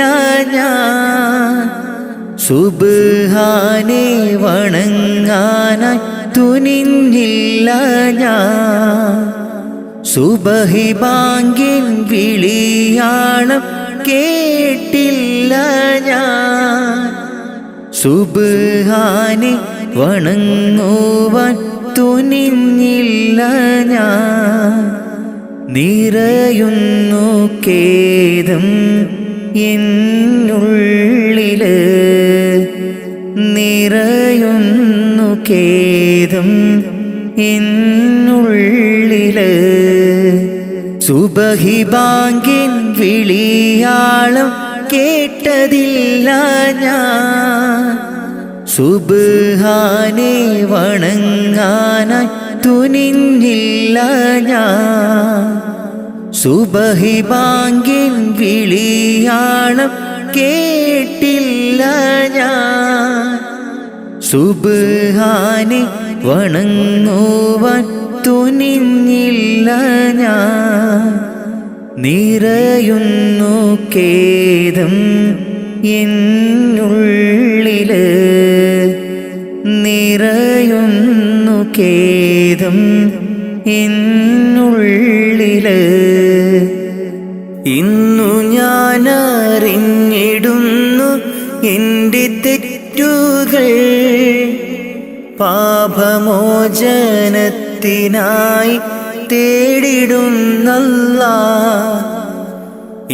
ഞാൻ. സുബ്ഹാനെ വണങ്ങാനായി തുനിഞ്ഞില്ല ഞാൻ. സുബഹി ബാങ്കിൻ വിളിയാളം കേട്ടില്ല ഞാൻ. സുബ്ഹാനെ വണങ്ങുവാൻ തുനിഞ്ഞില്ല ഞാൻ. നിറയുന്നു ഖേദം എന്നുള്ളില്, നിറയുന്നു ഖേദം എന്നുള്ളില്. സുബഹി ബാങ്കിൻ വിളിയാളം കേട്ടതില്ല ഞാൻ. സുബ്ഹാനെ വണങ്ങാനായി തുനിഞ്ഞില്ല ഞാൻ. സുബഹി ബാങ്കിൻ വിളിയാളം കേട്ടില്ല ഞാൻ. സുബ്ഹാനെ വണങ്ങുവാൻ തുനിഞ്ഞില്ല ഞാൻ. നിറയുന്നു ഖേദം എന്നുള്ളില്, നിറയുന്നു ഖേദം എന്നുള്ളില്. ഇന്നു ഞാൻ അറിഞ്ഞിടുന്നു എൻ്റെ തെറ്റുകൾ, പാപമോചനത്തിനായി തേടിടുന്നല്ലാഹ്.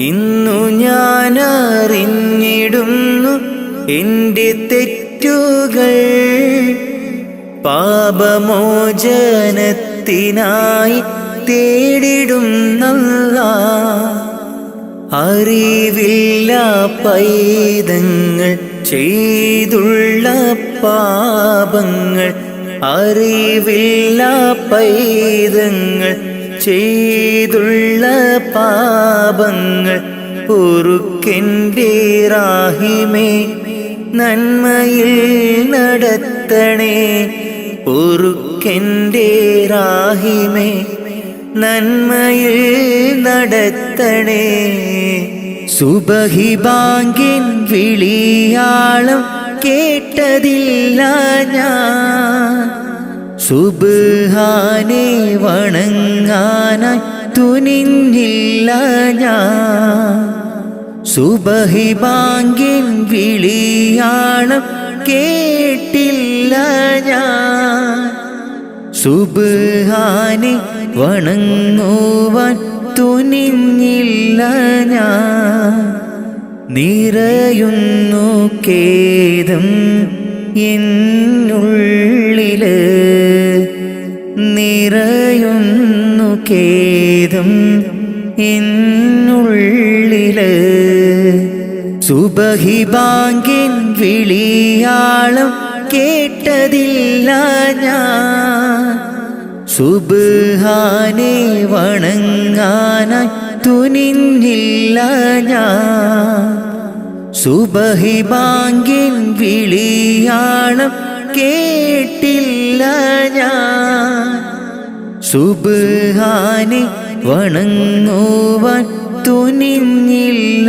ഇന്നു ഞാൻ അറിഞ്ഞിടുന്നു എൻ്റെ തെറ്റുകൾ, പാപമോചനത്തിനായി തേടിടുന്നല്ലാഹ്. അറിവില്ല പൈതങ്ങൾ ചെയ്തുള്ള പാപങ്ങൾ, അറിവില്ല പൈതങ്ങൾ ചെയ്തുള്ള പാപങ്ങൾ പൊറുക്കെൻ്റെ റാഹിമേ, നന്മയിൽ നടത്തണേ. പൊറുക്കെൻ്റെ റാഹിമേ, നന്മയിൽ നടത്തണേ. സുബഹി ബാങ്കിൻ വിളിയാളം കേട്ടതില്ല ഞാൻ. സുബ്ഹാനെ വണങ്ങാനായി തുനിഞ്ഞില്ല ഞാൻ. സുബഹി ബാങ്കിൻ വിളിയാളം കേട്ടില്ല ഞാൻ. സുബ്ഹാനെ വണങ്ങുവാൻ തുനിഞ്ഞില്ല ഞാൻ. നിറയുന്നു ഖേദം എന്നുള്ളില്, നിറയുന്നു ഖേദം എന്നുള്ളില്. സുബഹി ബാങ്കിൻ വിളിയാളം കേട്ടതില്ല ഞാൻ. സുബ്ഹാനെ വണങ്ങാനായി തുനിഞ്ഞില്ല ഞാൻ. സുബഹി ബാങ്കിൻ വിളിയാളം കേട്ടില്ല ഞാൻ. സുബ്ഹാനെ വണങ്ങുവാൻ തുനിഞ്ഞില്ല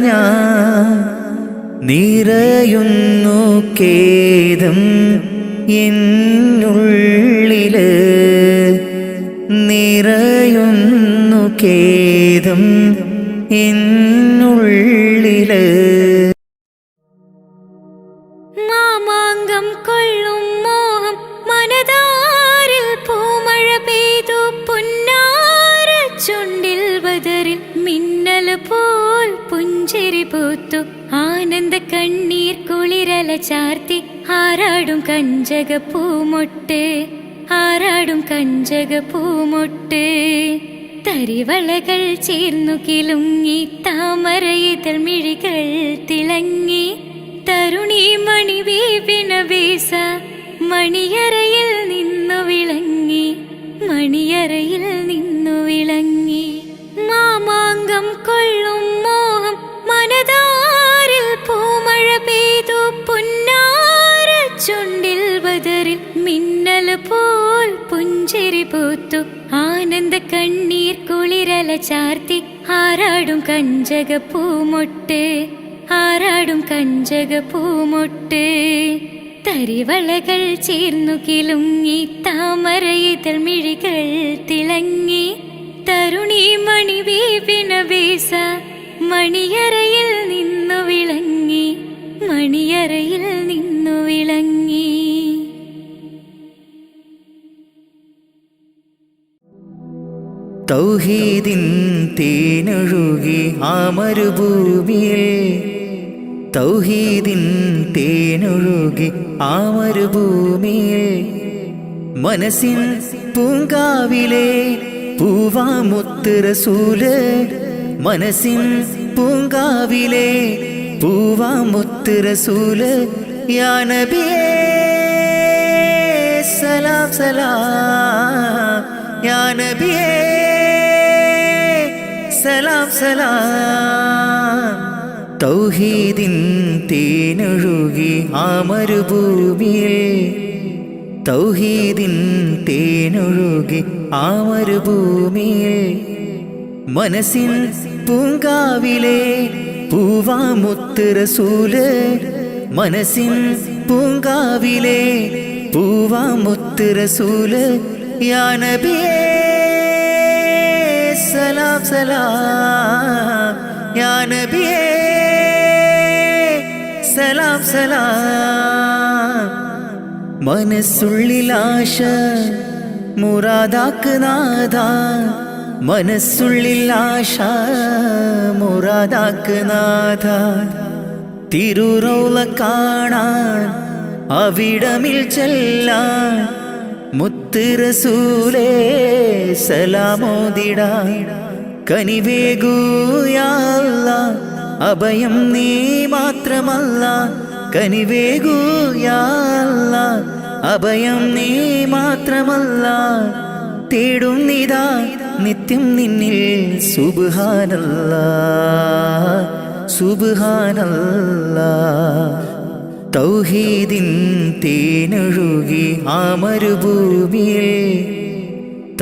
ഞാൻ. നിറയുന്നു ഖേദം എന്നുള്ളില്, നിറയുന്നു ഖേദം എന്നുള്ളില്. മാമാങ്കം കൊള്ളും മോഹം മനതാരിൽ പൂമഴ പെയ്തു. പുന്നാര ചുണ്ടിൽ ബദറിൽ മിന്നൽ പോൽ പുഞ്ചിരി പൂത്തു. ആനന്ദ കണ്ണീർ കുളിരല ചാർത്തി ആരാടും കഞ്ചക പൂമൊട്ട്, ആരാടും കഞ്ചക പൂമൊട്ട്. തരിവളകൾ ചേർന്നു കിലുങ്ങി താമരയിതൾ മിഴികൾ തിളങ്ങി. തരുണി മണി വീപിന വീസ മണിയറയിൽ നിന്നു വിളങ്ങി, മണിയറയിൽ നിന്നു വിളങ്ങി. മാമാങ്കം കൊള്ളും മോഹം മനതാരിൽ പൂമഴ പെയ്തു. പുന്നാര ചുണ്ടിൽ ബദറിൽ മിന്നൽ പോൽ പുഞ്ചിരി പൂത്തു. ആനന്ദ കണ്ണീർ കുളിരല ചാർത്തി ആരാടും കഞ്ചക പൂമൊട്ട്, ആരാടും കഞ്ചക പൂമൊട്ട്. തരിവളകൾ ചേർന്നു കിലുങ്ങി താമരയിതൾ മിഴികൾ തിളങ്ങി. തരുണി മണി വീപിന വീസ മണിയറയിൽ നിന്നു വിളങ്ങി, മണിയറയിൽ നിന്നു വിളങ്ങി. തൗഹീദിൻ തേനൊഴുകി ആ മരുഭൂമിയിൽ, തൗഹീദിൻ തേനൊഴുകി ആ മരുഭൂമിയിൽ. മനസ്സിൻ പൂങ്കാവിലെ പൂവാമുത്ത് റസൂല്, മനസ്സിൻ പൂങ്കാവിലെ പൂവാമുത്ത് റസൂല്. യാ നബിയേ സലാം സലാം, യാ നബിയേ സലാം സലാം. തൗഹീദിൻ തേനൊഴുകി ആ മരുഭൂമിയിൽ, തൗഹീദിൻ തേനൊഴുകി ആ മരുഭൂമിയിൽ. മനസ്സിൻ പൂങ്കാവിലെ പൂവാമുത്ത് റസൂല്, മനസ്സിൻ പൂങ്കാവിലെ പൂവാമുത്ത് റസൂല്. യാ നബിയേ സലാം സലാം, യാ നബിയേ സലാം സലാം. മനസ്സുള്ളിലാശ മുറാദാക്ക് നാഥ, മനസ്സുള്ളിലാശ മുറാദാക്ക് നാഥ. തിരുറൗള കാണാൻ അവിടമിൽ ചെല്ലാൻ മുത്ത് റസൂലേ സലാമോദിടാൻ. കനിവേകൂ യാ അല്ലാഹ് അഭയം നീ മാത്രമല്ല, കനിവേകൂ യാ അല്ലാഹ് അഭയം നീ മാത്രമല്ല. തേടും നിതാ നിത്യം നിന്നിൽ സുബ്ഹാനല്ലാഹ് സുബ്ഹാനല്ലാഹ്. തൗഹീദിൻ തേനൊഴുകി ആ മരുഭൂമിയിൽ,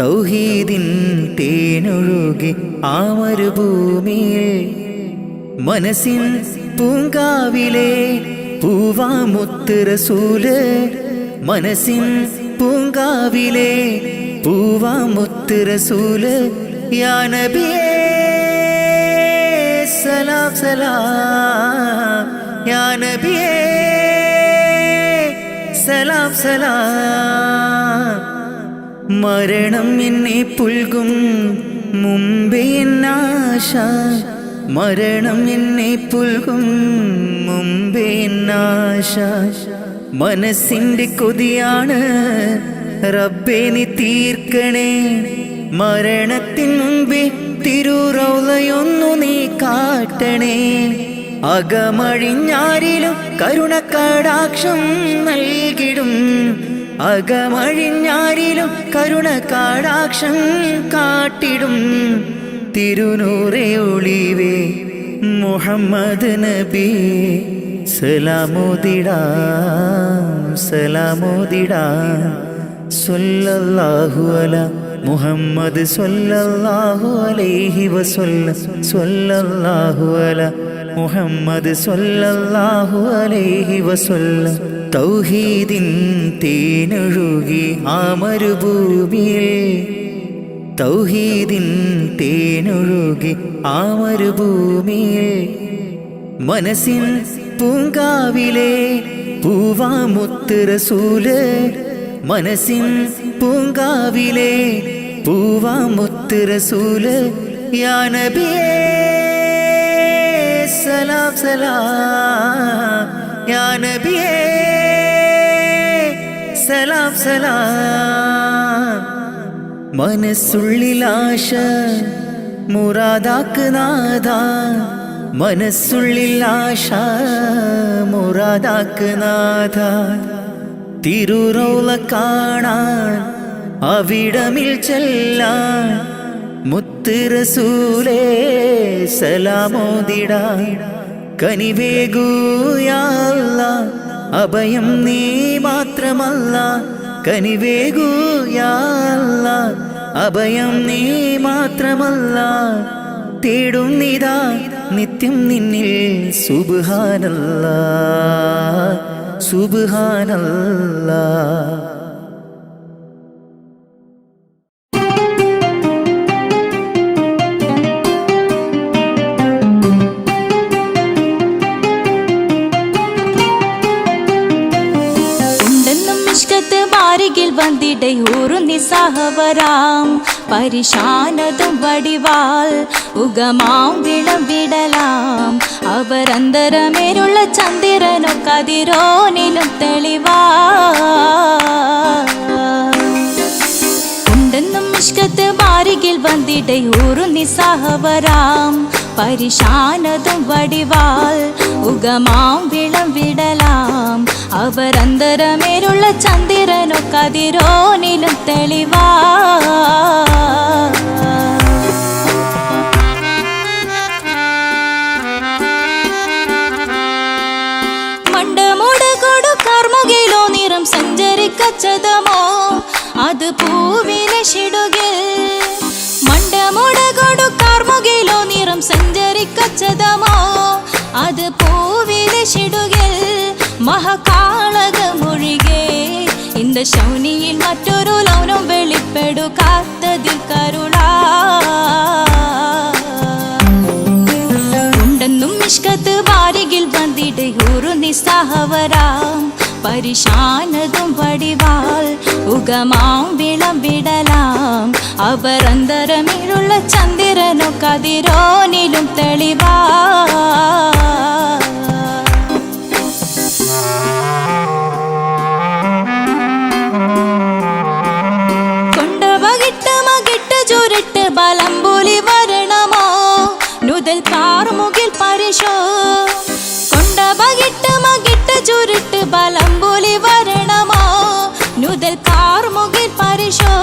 തൗഹീദിൻ തേനൊഴുകി ആ മരുഭൂമിയിൽ. മനസ്സിൻ പൂങ്കാവിലെ പൂവാമുത്ത് റസൂല്, മനസ്സിൻ പൂങ്കാവിലെ പൂവാമുത്ത് റസൂല് യാ നബിയേ സലാം സലാം യാ നബിയേ സലാം സലാം. മരണം എന്നെ പുൽകും മുമ്പേ എന്നാശ, മരണം എന്നെ പുൽകും മുമ്പേ എന്നാശ. മനസ്സിന്റെ കൊതിയാണ് റബ്ബേ നീ തീർക്കണേ, മരണത്തിൻ മുമ്പേ തിരുറൗളയൊന്നു നീ കാട്ടണേ. അകമഴിഞ്ഞാരിലും കരുണക്കടാക്ഷം നൽകിടും, അകമഴിഞ്ഞാരിലും കരുണക്കടാക്ഷം കാട്ടിടും. തിരുനൂറേ ഒളിവേ മുഹമ്മദ് നബി സലാമോദിടാം സലാമോദിടാം. സ്വല്ലല്ലാഹു അലാ മുഹമ്മദ് സ്വല്ലല്ലാഹു അലൈഹി വസല്ലം, സ്വല്ലല്ലാഹു അലാ മുഹമ്മദ് സ്വല്ലല്ലാഹു അലൈഹി വസല്ലം. തൗഹീദിൻ തേനൊഴുകി ആ മരുഭൂമിയിൽ, തൗഹീദിൻ തേനൊഴുകി ആ മരുഭൂമിയിൽ. മനസ്സിൻ പൂങ്കാവിലെ പൂവാമുത്ത് റസൂല്, മനസ്സിൻ പൂങ്കാവിലെ പൂവാമുത്ത് റസൂല് യാ നബിയേ സലാം സലാം യാ നബിയേ സലാം സലാം. മനസ്സുള്ളിലാശ മുറാദാക്ക് നാഥ, മനസ്സുള്ളിലാശ മുറാദാക്ക് നാഥ. തിരുറൗള കാണാൻ അവിടമിൽ ചെല്ലാൻ മുത്ത് റസൂലേ സലാമോദിടാൻ. കനിവേകൂ യാ അല്ലാഹ് അഭയം നീ മാത്രമല്ല, കനിവേകൂ യാ അല്ലാഹ് അഭയം നീ മാത്രമല്ല. തേടുന്നിതാ നിത്യം നിന്നിൽ സുബ്ഹാനല്ലാഹ് സുബ്ഹാനല്ലാഹ്. വന്നിടை ഊറുന്നി സഹവരാം പരിശാനതും വടിവാൾ ഉഗമാം വിളംവിടലാം. അവരന്തരമേലുള്ള ചന്ദ്രനോ കതിരോനിലും തെളിവാ ഉണ്ടെന്നും ഇഷ്കത്ത് ബാരികിൽ വന്നിടை ഊറുന്നി സഹവരാം പരിശാനതും വടിവാൾ ഉഗമാം വിളംവിടലാം. അവരന്തരമേലുള്ള ചന്ദ്രനോ കതിരോനിലും തെളിവാ. മണ്ടമുടകൊടു കർമുകിലോ നിറം സഞ്ചരിക്കച്ചതമോ അത് പൂവിലെ ഷിടുകിൽ. മണ്ടമുടകൊടു കർമുകിലോ നിറം സഞ്ചരിക്കച്ചതമോ അത് പൂവിലെ ഷിടുകിൽ. മഹകാളകമൊഴികെ இந்த ശൗനിയിൽ മറ്റൊരു ലൗനം വെളിപ്പെടുക്കാത്തതിൽ കരുളാ. ഉണ്ടെന്നും ഇഷ്കത്ത് വാരികിൽ വന്നിടை ഊറുന്നി സഹവരാം പരിശാനതും വടിവാൾ ഉഗമാം വിളംവിടലാം. അവരന്തരമിലുള്ള ചന്ദ്രനോ കതിരോനിലും തെളിവാ. ചുരുട്ട് ബലംബുലി വരണമോ നുതൽ കാർമുകിൽ പരിശോ. കൊണ്ടപകിട്ട് മകിട്ട് ചുരുട്ട് ബലംബുലി വരണമോ നുതൽ കാർമുകിൽ പരിശോ.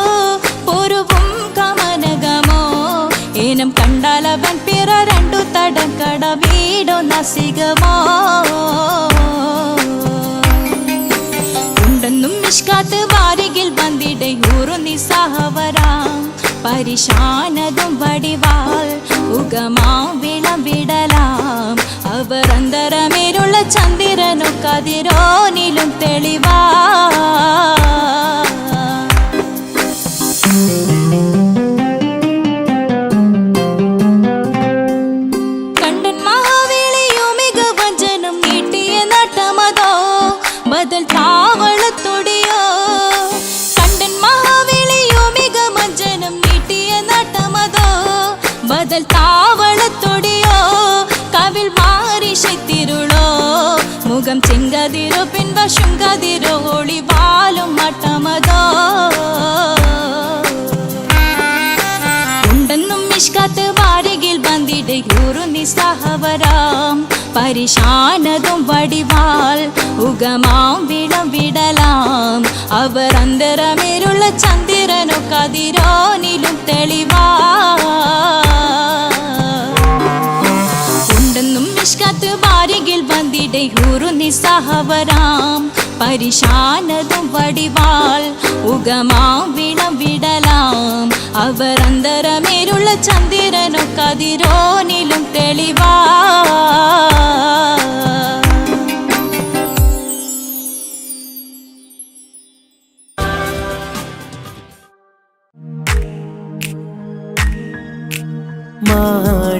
പൊരുവും കമനകമോ ഏനം കണ്ടാലവൻ പിറ രണ്ടു തടം കട വീടോ നസികമോ. ഉണ്ടെന്നും മിഷ്കാത്ത് വാരികിൽ വന്നിടை ഊറുന്നി സഹവരാം പരിശാനതും വടിവാൾ ഉഗമാം വിളംവിടലാം. അവരന്തരമേലുള്ള ചന്ദ്രനോ കതിരോനിലും തെളിവാ. പവളത്തൊടിയോ കവിൾ മാറിശത്തിരുളോ മുഖം ചെങ്കതിരോ പിൻവശുങ്കതിരോ ഒളിവാലും മട്ടമതോ ഉണ്ടെന്നും മിഷ്കാത്ത് വാരികിൽ ബന്ദിടയൂറു നിസ്സഹവരാം പരിശാനതും വടിവാൾ ഉഗമാം വിളം വിടലാം അവർ അന്തരമേരുള്ള ചന്ദ്രനോ കതിരോനിലും തെളിവാ ഉണ്ടെന്നും മിഷ്കാത്ത് വാരികിൽ ബന്ദിടയൂറു നിസ്സഹവരാം പരിശാനതും വടിവാൾ ഉഗമാം വിളം വിടലാം അവർ അന്തരമേരുള്ള ചന്ദ്രനോ കതിരോനിലും തെളിവാ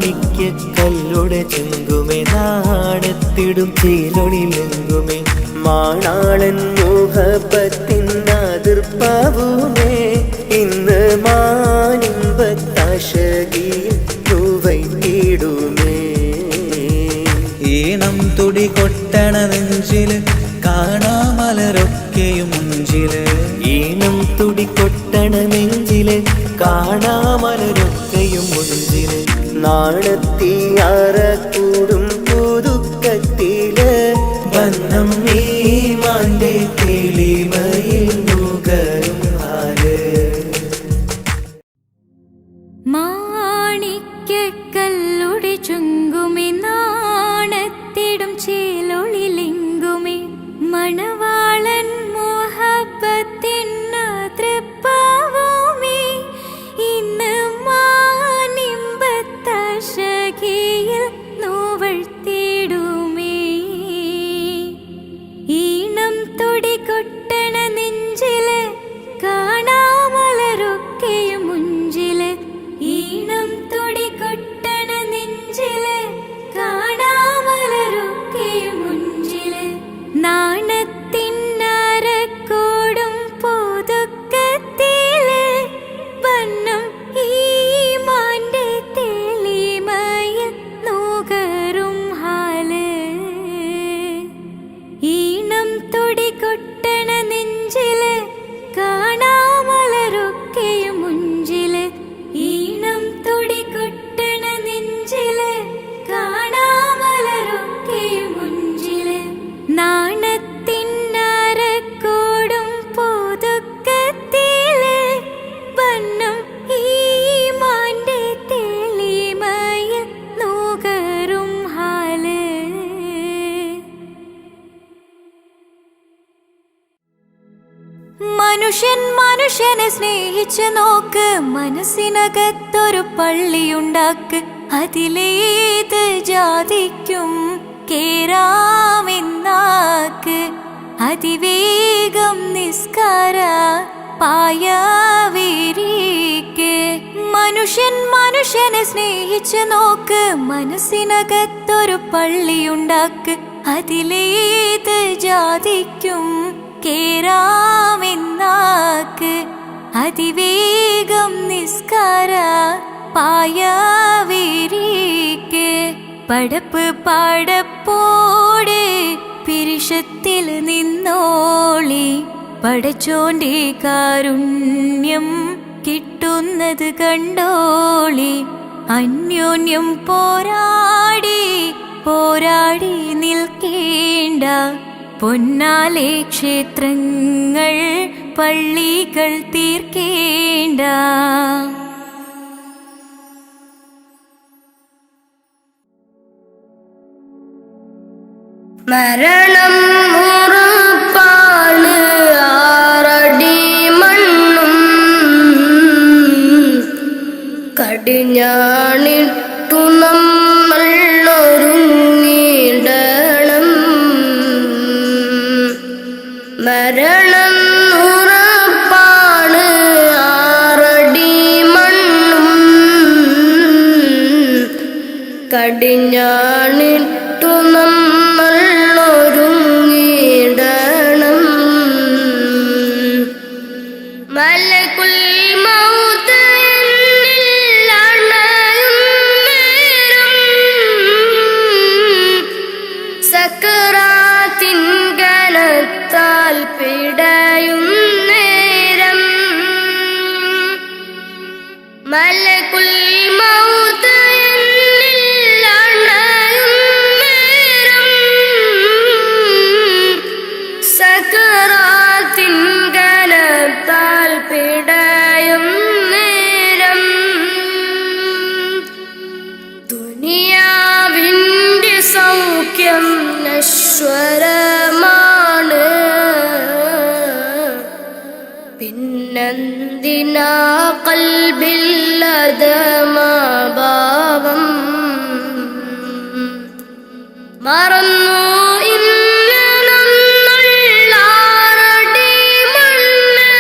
മാണിക്യക്കല്ലുടെ ചെങ്കുമേ നാണത്തിടും ചേലൊളിലെങ്കുമേ മാണാളൻ മോഹപ്പത്തിൻ അതിർപ്പാവുമേ ഇന്ന് മാനിമ്പത്താശകിയിൽ തൂവൈത്തിടുമേ ഈണം തുടി കൊട്ടണ നെഞ്ചില് കാണാമലരൊക്കെയും മുഞ്ചില് ഈണം തുടികൊട്ടണ നെഞ്ചില് കാണാമലരൊക്കെയും മുഞ്ചില് നാണത്തിയാറക്കൂടും പുതുക്കത്തില് ബന്ധം നീ മാന്റെ തെളിമയിൽ നുകരും ഹാല് മാണിക്യക്കല്ലുടെ ചുങ്കുമി നാണത്തിടും ചേലൊളിലെങ്കുമി മണവാളൻ മോഹപ്പത്തിൻ തൃപ്പാവുമേ ഇന്ന് മാനിമ്പത്താശകിയിൽ നോവഴ്ത്തിടുമേ ഈണം തുടികൊട്ടണ നെഞ്ചില് കാണാമലരൊക്കെയും മുഞ്ചില് ഈണം തുടികൊട്ടണ നെഞ്ചില് കാണാമലരൊക്കെയും മുഞ്ചില് നാണത്തിനരക്കോടും പുതുക്കത്തില് വണ്ണം ഈ മാന്റെ തെളിമയിൽ നുകരും ഹാല് ഈണം തുടികൊട്ടണ നെഞ്ചില് കാണാമലരൊക്കെയും മുഞ്ചില് ഈണം തുടികൊട്ടണ നെഞ്ചില് കാണാമലരൊക്കെയും മുഞ്ചില് നാണത്തിനരക്കോടും പുതുക്കത്തില് വണ്ണം ഈ മാന്റെ തെളിമയിൽ നുകരും ഹാല് മനുഷ്യൻ മനുഷ്യനെ സ്നേഹിച്ച് നോക്ക് മനസ്സിനകത്തൊരു പള്ളിയുണ്ടാക്ക് അതിലേത് ജാതിക്കും കേറാമെന്നാക്ക് അതിവേഗം നിസ്കാര പായവിരിക്ക് മനുഷ്യൻ മനുഷ്യനെ സ്നേഹിച്ച് നോക്ക് മനസ്സിനകത്തൊരു പള്ളിയുണ്ടാക്ക് അതിലേത് ജാതിക്കും കേറാമെന്നാക്ക് അതിവേഗം നിസ്കാര പായവിരിക്ക് പടപ്പ് പാടപ്പോടെ പിരിശത്തിൽ നിന്നോളി പടച്ചോന്റെ കാരുണ്യം കിട്ടുന്നത് കണ്ടോളി അന്യോന്യം പോരാടി പോരാടി നിൽക്കേണ്ട പൊന്നാലെ ക്ഷേത്രങ്ങൾ പള്ളികൾ തീർക്കേണ്ട മരണം ഉറപ്പാണ് ആറടി മണ്ണും കടിഞ്ഞാണിട്ടു നമ്മൾ ഒരുങ്ങിടണം മരണം ഉറപ്പാണ് ആറടി മണ്ണും കടിഞ്ഞാണിട്ടു നമ്മൾ ഒരുങ്ങിടണം മലകുൽ മൗത്ത് എന്നിൽ അണയും ദുനിയാവിൻ്റെ സൗഖ്യം നശ്വരമാണ്. പിന്നെന്തിനാ കൽബില്ലതമഭാവം മറന്നു ഇന്ന് നമ്മൾ ആറടി മണ്ണ്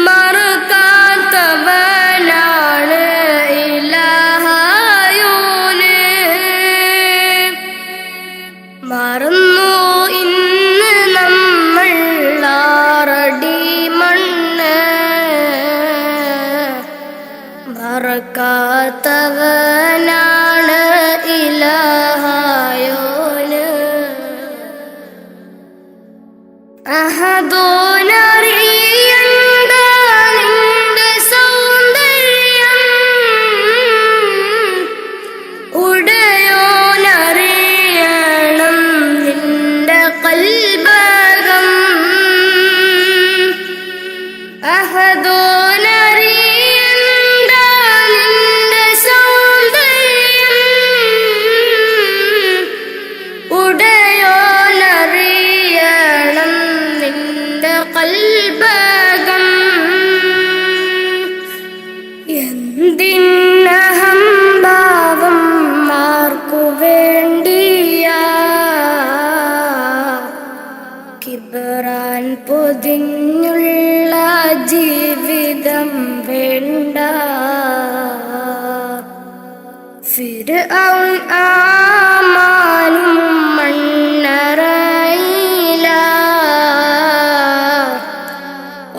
മറക്കാത്തവനാണ് ഇലാഹായോന്. മറന്നു ഇന്ന് നമ്മൾ ആറടി മണ്ണ് മറക്കാത്തവനാണ് ഇലാഹായോന്. അഹദോനറിയണ്ട നിന്റെ സൗന്ദര്യം, ഉടയോനറിയണം നിന്റെ കൽബകം. അഹദോനറിയണ്ട നിന്റെ സൗന്ദര്യം, ഉടയോനറിയണം നിന്റെ കൽബകം. എന്തിനഹംഭാവം ആർക്കു വേണ്ടിയാ കിബറാൻ പൊതിഞ്ഞുള്ള ജീവിതം വേണ്ട. ഫിർഔൻ ആമാനും മണ്ണറയില.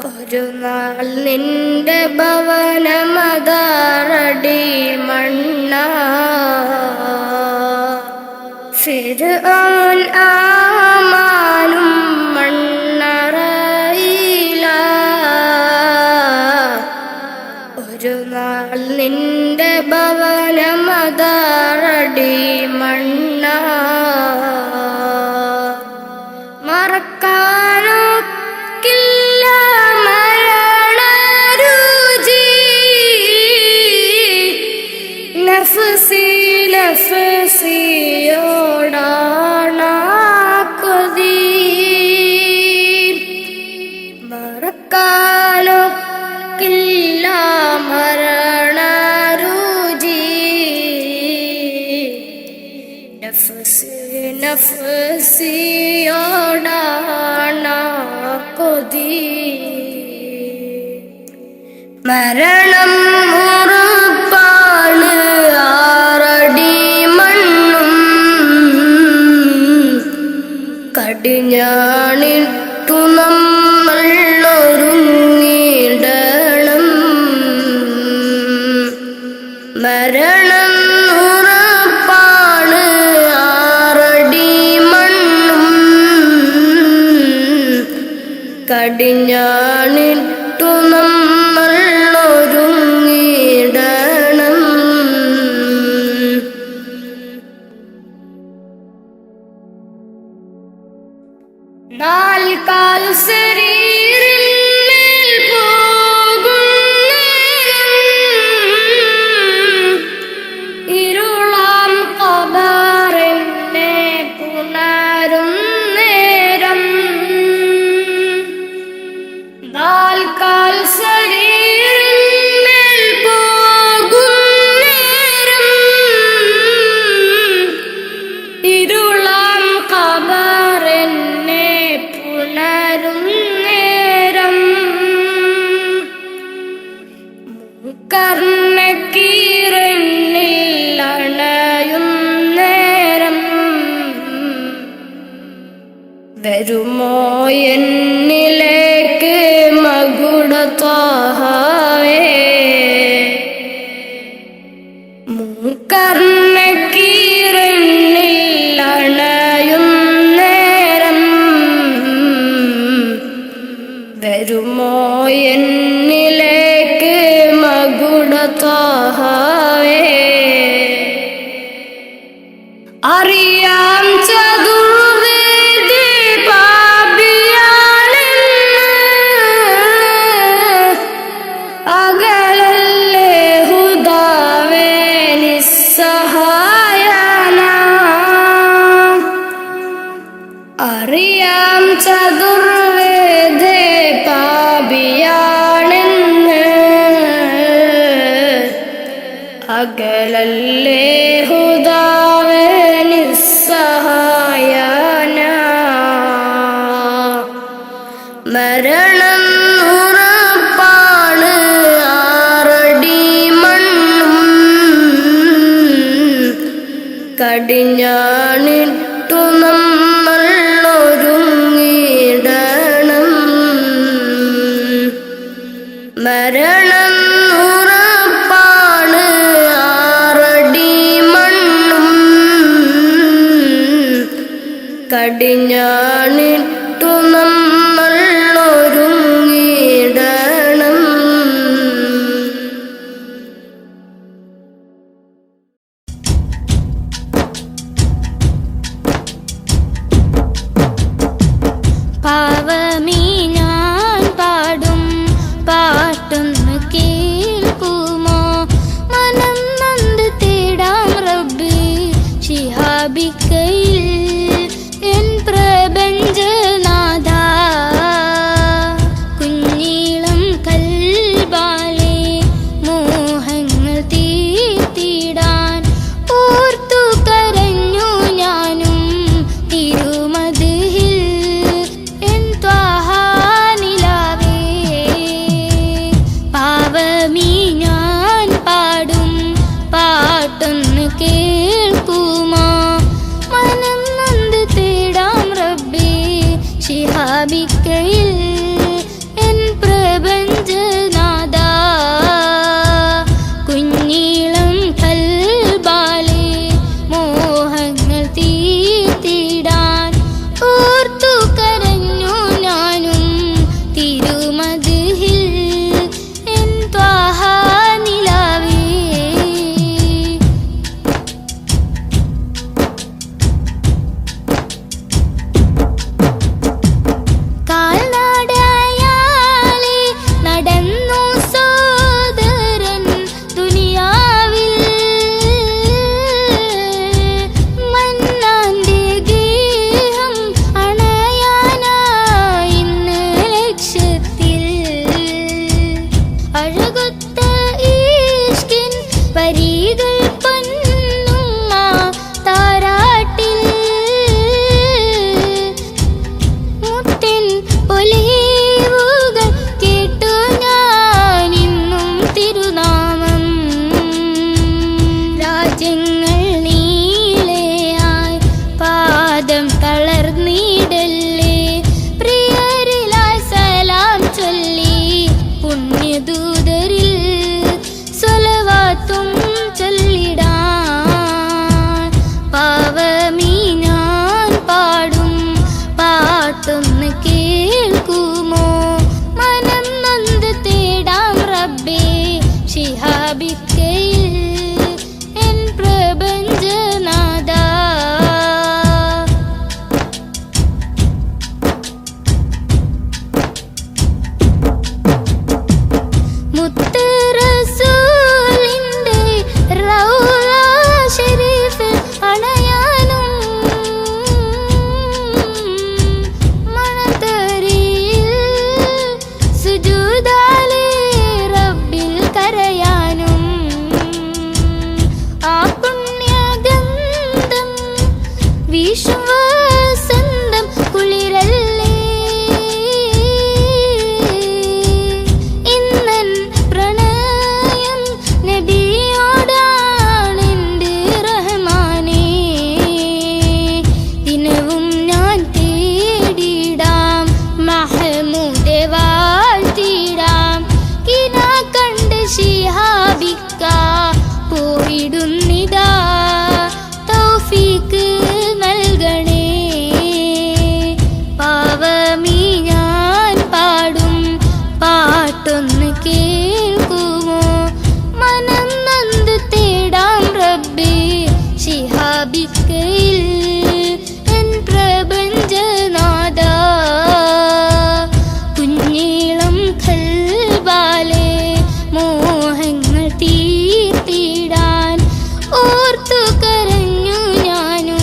ഒരു നാൾ നിന്റെ ഭവനമതാറടി മണ്ണ. ഫിർഔൻ ആമാനും മണ്ണറയില. ഒരു നാൾ നിന്റെ ഭവനമതാറടി മണ്ണ. മറക്കാനൊക്കില്ല മരണരുചി. നഫ്സി നഫ്സിയോടാണ് കൊതി. മറക്കാനൊക്കില്ല മരണരുചി. നഫ്സി നഫ്സിയോടാണ് കൊതി. മരണം ഉറപ്പാണ് ആറടി മണ്ണും കടിഞ്ഞാണിട്ടു നമ്മൾ ഒരുങ്ങിടണം. മരണം ഉറപ്പാണ് ആറടി മണ്ണും കടിഞ്ഞാണിട്ടു നമ്മൾ ഒരുങ്ങിടണം. നാൽക്കാൽ ശരീരിന്മേൽ പോകും ഇരുളാം ഖബറിനെ പുണരും നേരം. നാൽക്കാൽ ശരീരിന്മേൽ പോകും നേരം ഇരുളാം ഖബറിനെ പുണരും നേരം. കർണക്കീറന്നിൽ അണയും നേരം വരുമോ എന്നിലേക്ക് മകുട ത്വാഹവേ. കർണക്കീറന്നിൽ അണയും നേരം വരുമോ എന്നിലേക്ക് മകുട ത്വാഹവേ. അറിയാം ചതുർവേദി പാപിയാണെന്ന്, അകലല്ലേ ഹുദാവേ പകലല്ലേ ഹുദാവേ നിസ്സഹായന മരണം ഉറപ്പാണ് ആറടി മണ്ണും കടിഞ്ഞാണിട്ടു നമ്മൾ ഒരുങ്ങിടണം മരണം ഉറപ്പാണ് ആറടി മണ്ണും കടിഞ്ഞാണിട്ടു നമ്മൾ ഒരുങ്ങിടണം പാവമീ ഞാൻ പാടും പാട്ടൊന്ന് കേൾക്കുമോ മനം നൊന്ത് തേടാം റബ്ബ് ശിഹാബിക്കയിൽ എൻ പ്രപഞ്ചനാഥ കുഞ്ഞീളം കൽബാലെ മോഹങ്ങൾ തീർത്തിടാൻ ഓർത്തു കരഞ്ഞു ഞാനും തിരുമതിൽ എൻ ത്വാഹാനിലാവേ പാവമീ ഞാൻ പാടും പാട്ടൊന്ന് കേൾക്കുമോ മനം നൊന്ത് തേടാം റബ്ബേ ശിഹാബിക്കയിൽ എൻ പ്രപഞ്ചനാഥ കുഞ്ഞീളം കൽബാലെ മോഹങ്ങൾ തീർത്തിടാൻ ഓർത്തു കരഞ്ഞു ഞാനും തിരുമതിൽ എൻ ത്വാഹാനിലാവേ കാൽനടയാലെ നടന്നു സോദരൻ ദുനിയാവിൽ മന്നാന്റെ ഗേഹം അണയാനായി ഇന്ന് ലക്ഷ്യത്തിൽ അഴകൊത്ത ഈഷ്കിൻ പരീകൾ പൊന്നുമ്മ താരാട്ടിൽ മുത്തിൻ പൊലിവുകൾ കേട്ടു ഞാൻ ഇന്നും തിരുനാമം രാജ്യങ്ങൾ നീളയായി പാദം തളർന്നിടല്ലേ പ്രിയരിലായി സലാം ചൊല്ലി പുണ്യദൂതരിൽ സ്വലവാത്തും ചൊല്ലിടാൻ പാവമീ ഞാൻ പാടും പാട്ടൊന്ന് കേൾക്കുമോ മനം നൊന്ത് തേടാം റബ്ബേ ശിഹാബിക്കയിൽ എൻ പ്രപഞ്ചനാഥ മുത്ത് റസൂലിന്റെ റൗള ശരീഫിൽ അണയാനും മണതരിയിൽ സുജൂദാലെ റബ്ബിൽ കരയാനും ആ പുണ്യഗന്ധം വീശും വസന്തം കുളിരല്ലേ ഇന്നൻ പ്രണയം നബിയോടാണെന്റെ റഹ്മാനേ ദിനവും ഞാൻ തേടിടാം മഹമൂദെ വാഴ്ത്തിടാം കിനാ കണ്ട് ശിഹാബിക്ക പോയിടുന്നിതാ തൗഫീക്ക് നൽകണേ പാവമീ ഞാൻ പാടും പാട്ടൊന്ന് കേൾക്കുമോ മനം നൊന്ത് തേടാം റബ്ബേ ശിഹാബിക്കയിൽ എൻ പ്രപഞ്ചനാഥ കുഞ്ഞീളം കൽബാലെ മോഹങ്ങൾ തീർത്തിടാൻ ഓർത്തു കരഞ്ഞു ഞാനും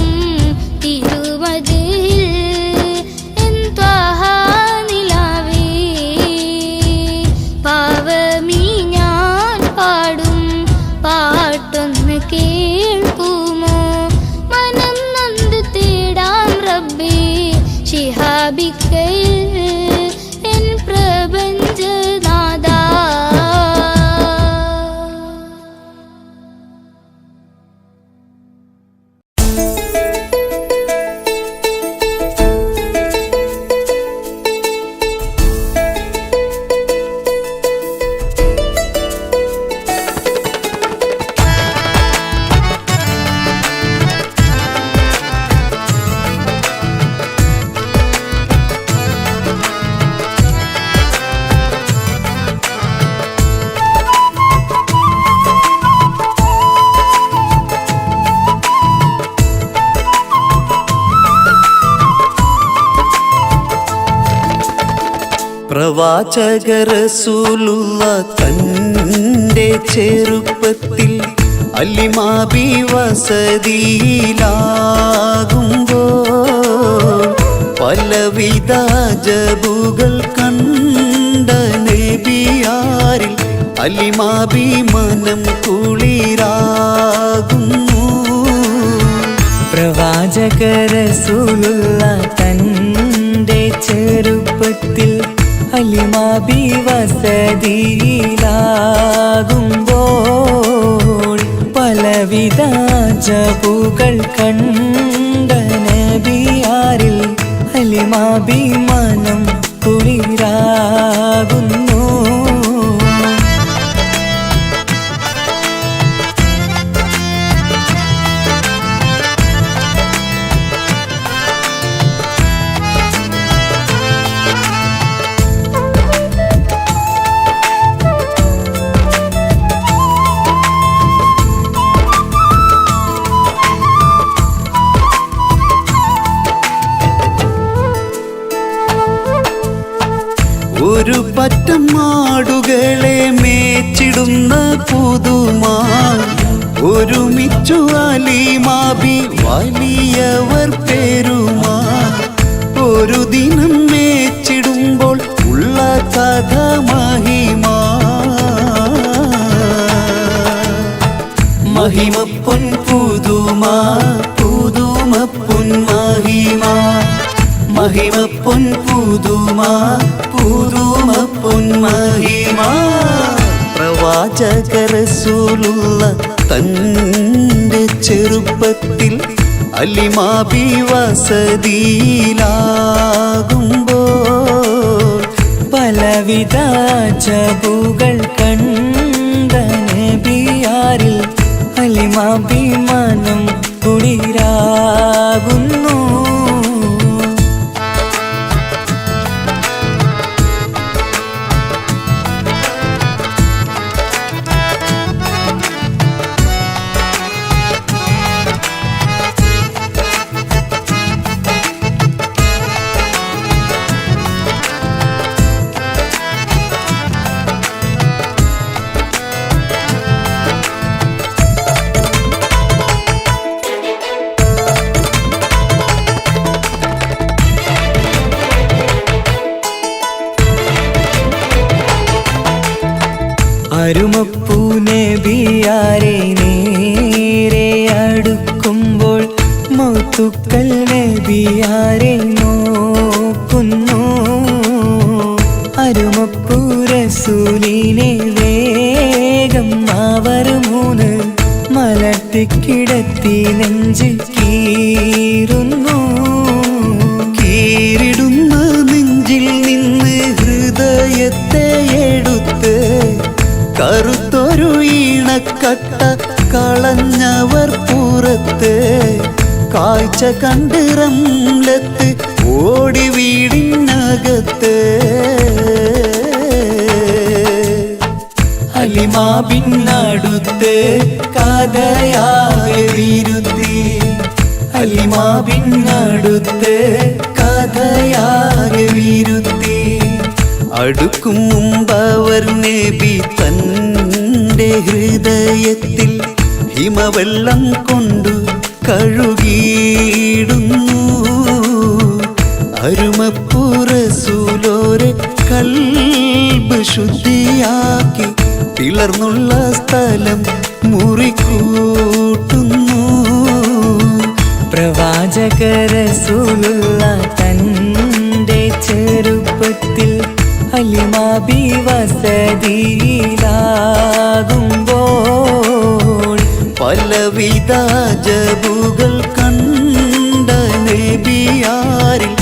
പ്രവാചക റസൂലുള്ള തൻ്റെ ചെറുപ്പത്തിൽ അലിമാബി വസതിയിലാകുമ്പോൾ പലവിധ ജബുകൾ കണ്ട നബിയാരിൽ അലിമാബി മനം കുളിരാകുന്നു. പ്രവാചക റസൂലുള്ള തൻ്റെ ചെറുപ്പത്തിൽ അലിമാബി വസതിയിലാകുമ്പോൾ പലവിധ ജബുകൾ കണ്ട നബിയാരിൽ അലിമാബി മനം കുളിരാകുന്നു. ഒരു പറ്റം മാടുകളെ മേച്ചിടുന്ന പുതുമാ ഒരുമിച്ചു അലിമാബി വലിയവർ പേരുമാ. ഒരു ദിനം മേച്ചിടുമ്പോൾ ഉള്ള കഥ മഹിമാ. മഹിമപ്പൊൻ പുതുമാ പുതുമപ്പൊൻ മഹിമാ. മഹിമപ്പൊൻ പുതുമാ പുതുമപ്പൊൻ മഹിമാ. പ്രവാചക റസൂലുള്ള തൻ്റെ ചെറുപ്പത്തിൽ അലിമാബി വസതിയിലാകുമ്പോൾ പലവിധ ജബുകൾ കണ്ട നബിയാരിൽ അലിമാബി മനം കുളിരാകുന്നു. അരുമപ്പൂ നബിയാരെ നേരെ അടുക്കുമ്പോൾ മൗത്തുക്കൾ നബിയാരെ നോക്കുന്നു. അരുമപ്പൂ റസൂലിനെ വേഗം അവർ മൂന്ന് മലർത്തിക്കിടത്തി നെഞ്ച് കീറുന്നു. കീറിടുന്ന നെഞ്ചിൽ നിന്ന് ഹൃദയത്തെ എടുത്ത് കറുത്തൊരു ഈണക്കട്ട കളഞ്ഞവർ പുറത്ത്. കാഴ്ച കണ്ട് റംലത്ത് ഓടി വീടിനകത്ത്. അലിമാബിനടുത്ത് കഥയാകെ വിരുത്തി. അലിമാബിനടുത്ത് കഥയാകെ വിരുത്തി. അടുക്കും മുമ്പവർ നബി തൻ്റെ ഹൃദയത്തിൽ ഹിമവെള്ളം കൊണ്ടു കഴുകിയിടുന്നു. അരുമപ്പൂ റസൂലോരെ കൽബ് ശുദ്ധിയാക്കി പിളർന്നുള്ള സ്ഥലം മുറിക്കൂട്ടുന്നു. പ്രവാചക റസൂലുള്ള തൻ്റെ ചെറുപ്പത്തിൽ അലിമാബി വസതിയിലാകുമ്പോൾ പലവിധ ജബുകൾ കണ്ട നബിയാരിൽ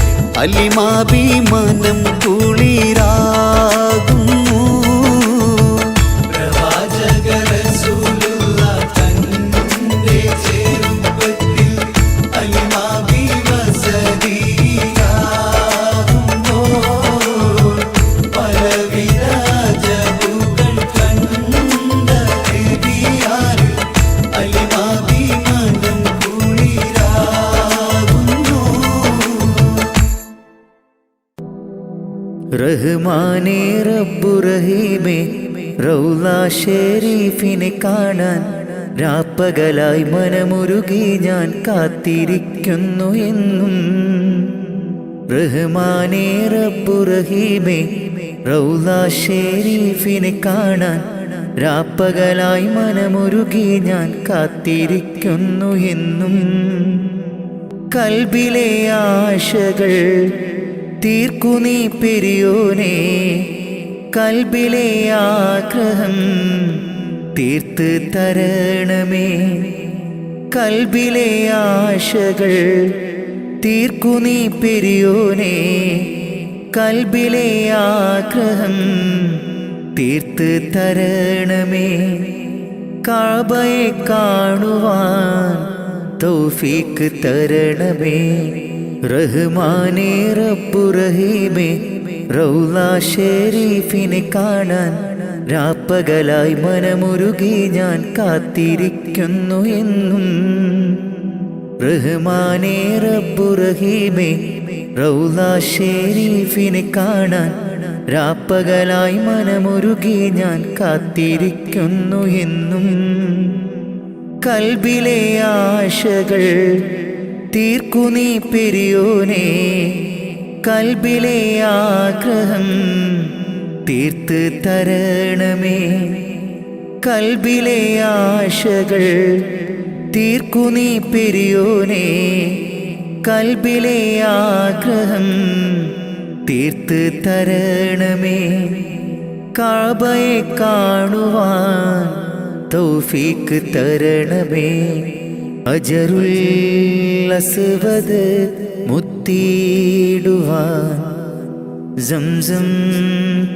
അലിമാബി മനം കുളിരാകുന്നു. പ്രവാചക റസൂലുള്ള തൻ്റെ ചെറുപ്പത്തിൽ അലിമാബി വസതിയിലാകുമ്പോൾ പലവിധ ജബുകൾ കണ്ട നബിയാരിൽ അലിമാബി മനം കുളിരാകുന്നു. റഹ്മാനേ റബ്ബു റഹീമേ റൗള ഷരീഫിനെ കാണാൻ രാപ്പകലായി മനമുരുകി ഞാൻ കാത്തിരിക്കുന്നു എന്നും. റഹ്മാനേ റബ്ബു റഹീമേ റൗള ഷരീഫിനെ കാണാൻ രാപ്പകലായി മനമുരുകി ഞാൻ കാത്തിരിക്കുന്നു എന്നും. കൽബിലെ ആശകൾ തീർക്കു നീ പെരിയോനെ, കൽബിലെ ആഗ്രഹം തീർത്ത് തരണമേ. കൽബിലെ ആശകൾ തീർക്കു നീ പെരിയോനെ, കൽബിലെ ആഗ്രഹം തീർത്ത് തരണമേ. കഅബയെ കാണുവാൻ തൗഫീഖ് തരണമേ. റഹ്മാനേ റബ്ബു റഹീമേ റൗള ഷരീഫിനെ കാണാൻ രാപ്പകലായി മനമുരുകി ഞാൻ കാത്തിരിക്കുന്നു എന്നും. റഹ്മാനേ റബ്ബു റഹീമേ റൗള ഷരീഫിനെ കാണാൻ രാപ്പകലായി മനമുരുകി ഞാൻ കാത്തിരിക്കുന്നു എന്നും. കൽബിലെ ആശകൾ തീർക്കു നീ പെരിയോനെ, കൽബിലെ ആഗ്രഹം തീർത്ത് തരണമേ. കൽബിലെ ആശകൾ തീർക്കു നീ പെരിയോനെ, കൽബിലെ ആഗ്രഹം തീർത്ത് തരണമേ. കഅബയെ കാണുവാൻ തൗഫീഖ് തരണമേ. അജറുൽ അസ്വദ് മുത്തിയിടുവാൻ സംസം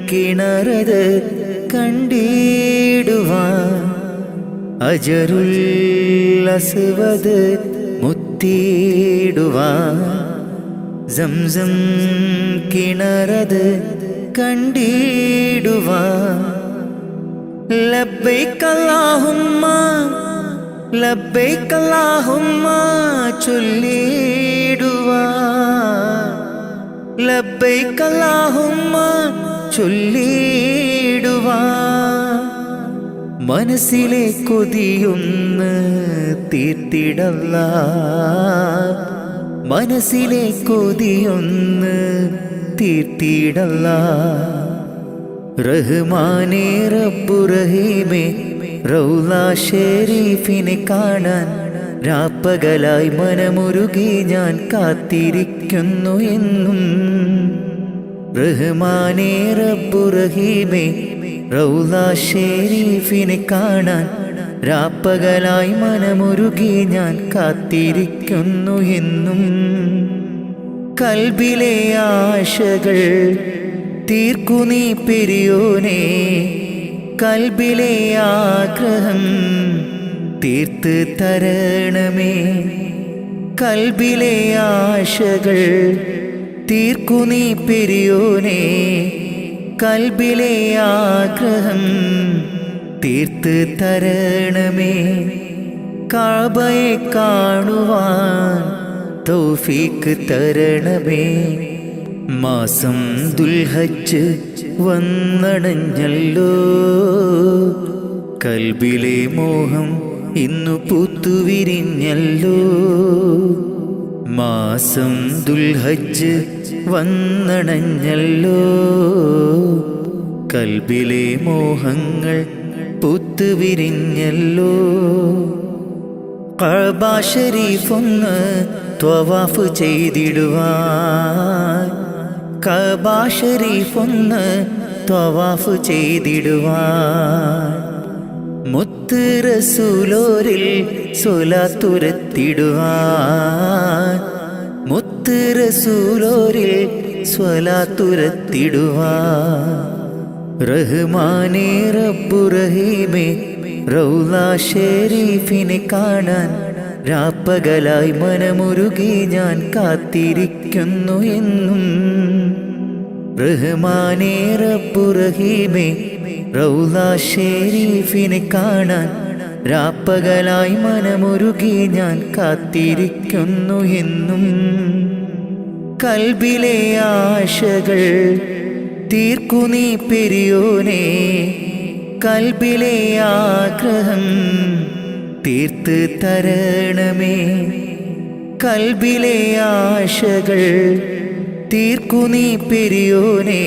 കിണറത് കണ്ടിടുവാൻ. അജറുൽ അസ്വദ് മുത്തിയിടുവാൻ സംസം കിണറത് കണ്ടിടുവാൻ. ലബ്ബൈക അല്ലാഹുമ്മ ലബ്ബൈക അല്ലാഹുമ്മ ചൊല്ലിടുവാൻ. ലബ്ബൈക അല്ലാഹുമ്മ ചൊല്ലിടുവാൻ. മനസ്സിലെ കൊതിയൊന്ന് തീർത്തിടല്ലാ, മനസ്സിലെ കൊതിയൊന്ന് തീർത്തിടല്ലാ. റഹ്മാനേ റബ്ബു റഹീമേ റൗള ഷരീഫിനെ കാണാൻ രാപ്പകലായി മനമുരുകി ഞാൻ കാത്തിരിക്കുന്നു എന്നും. റഹ്മാനേ റബ്ബു റഹീമേ റൗള ഷരീഫിനെ കാണാൻ രാപ്പകലായി മനമുരുകി ഞാൻ കാത്തിരിക്കുന്നു എന്നും. കൽബിലെ ആശകൾ തീർക്കു നീ പെരിയോനെ, കൽബിലെ ആഗ്രഹം തീർത്ത് തരണമേ. കൽബിലെ ആശകൾ തീർക്കു നീ പെരിയോനെ, കൽബിലെ ആഗ്രഹം തീർത്ത് തരണമേ. കഅബയെ കാണുവാൻ തൗഫീഖ് തരണമേ. മാസം ദുൽഹജ്ജ് വന്നടഞ്ഞല്ലോ, കൽബിലെ മോഹം ഇന്നു പൂത്തുവിരിഞ്ഞല്ലോ. മാസം ദുൽഹജ്ജ് വന്നടഞ്ഞല്ലോ, കൽബിലെ മോഹങ്ങൾ പൂത്തുവിരിഞ്ഞല്ലോ. കഅബ ശരീഫൊന്ന് ത്വവാഫ് ചെയ്തിടുവാൻ, കഅബ ശരീഫൊന്ന് ത്വവാഫ് ചെയ്തിടുവാൻ. മുത്ത് റസൂലോരിൽ സ്വലാത്തുരത്തിടുവാൻ, മുത്ത് റസൂലോരിൽ സ്വലാത്തുരത്തിടുവാൻ. റഹ്മാനേ റബ്ബു റഹീമേ റൗള ഷരീഫിനെ കാണാൻ രാപ്പകലായി മനമുരുകി ഞാൻ കാത്തിരിക്കുന്നു എന്നും. റഹ്മാനേ റബ്ബു റഹീമേ റൗള ഷരീഫിനെ കാണാൻ രാപ്പകലായി മനമുരുകി ഞാൻ കാത്തിരിക്കുന്നു എന്നും. കൽബിലെ ആശകൾ തീർക്കു നീ പെരിയോനെ കൽബിലെ ആഗ്രഹം തീർത്ത് തരണമേ. കൽബിലെ ആശകൾ തീർക്കു നീ പെരിയോനെ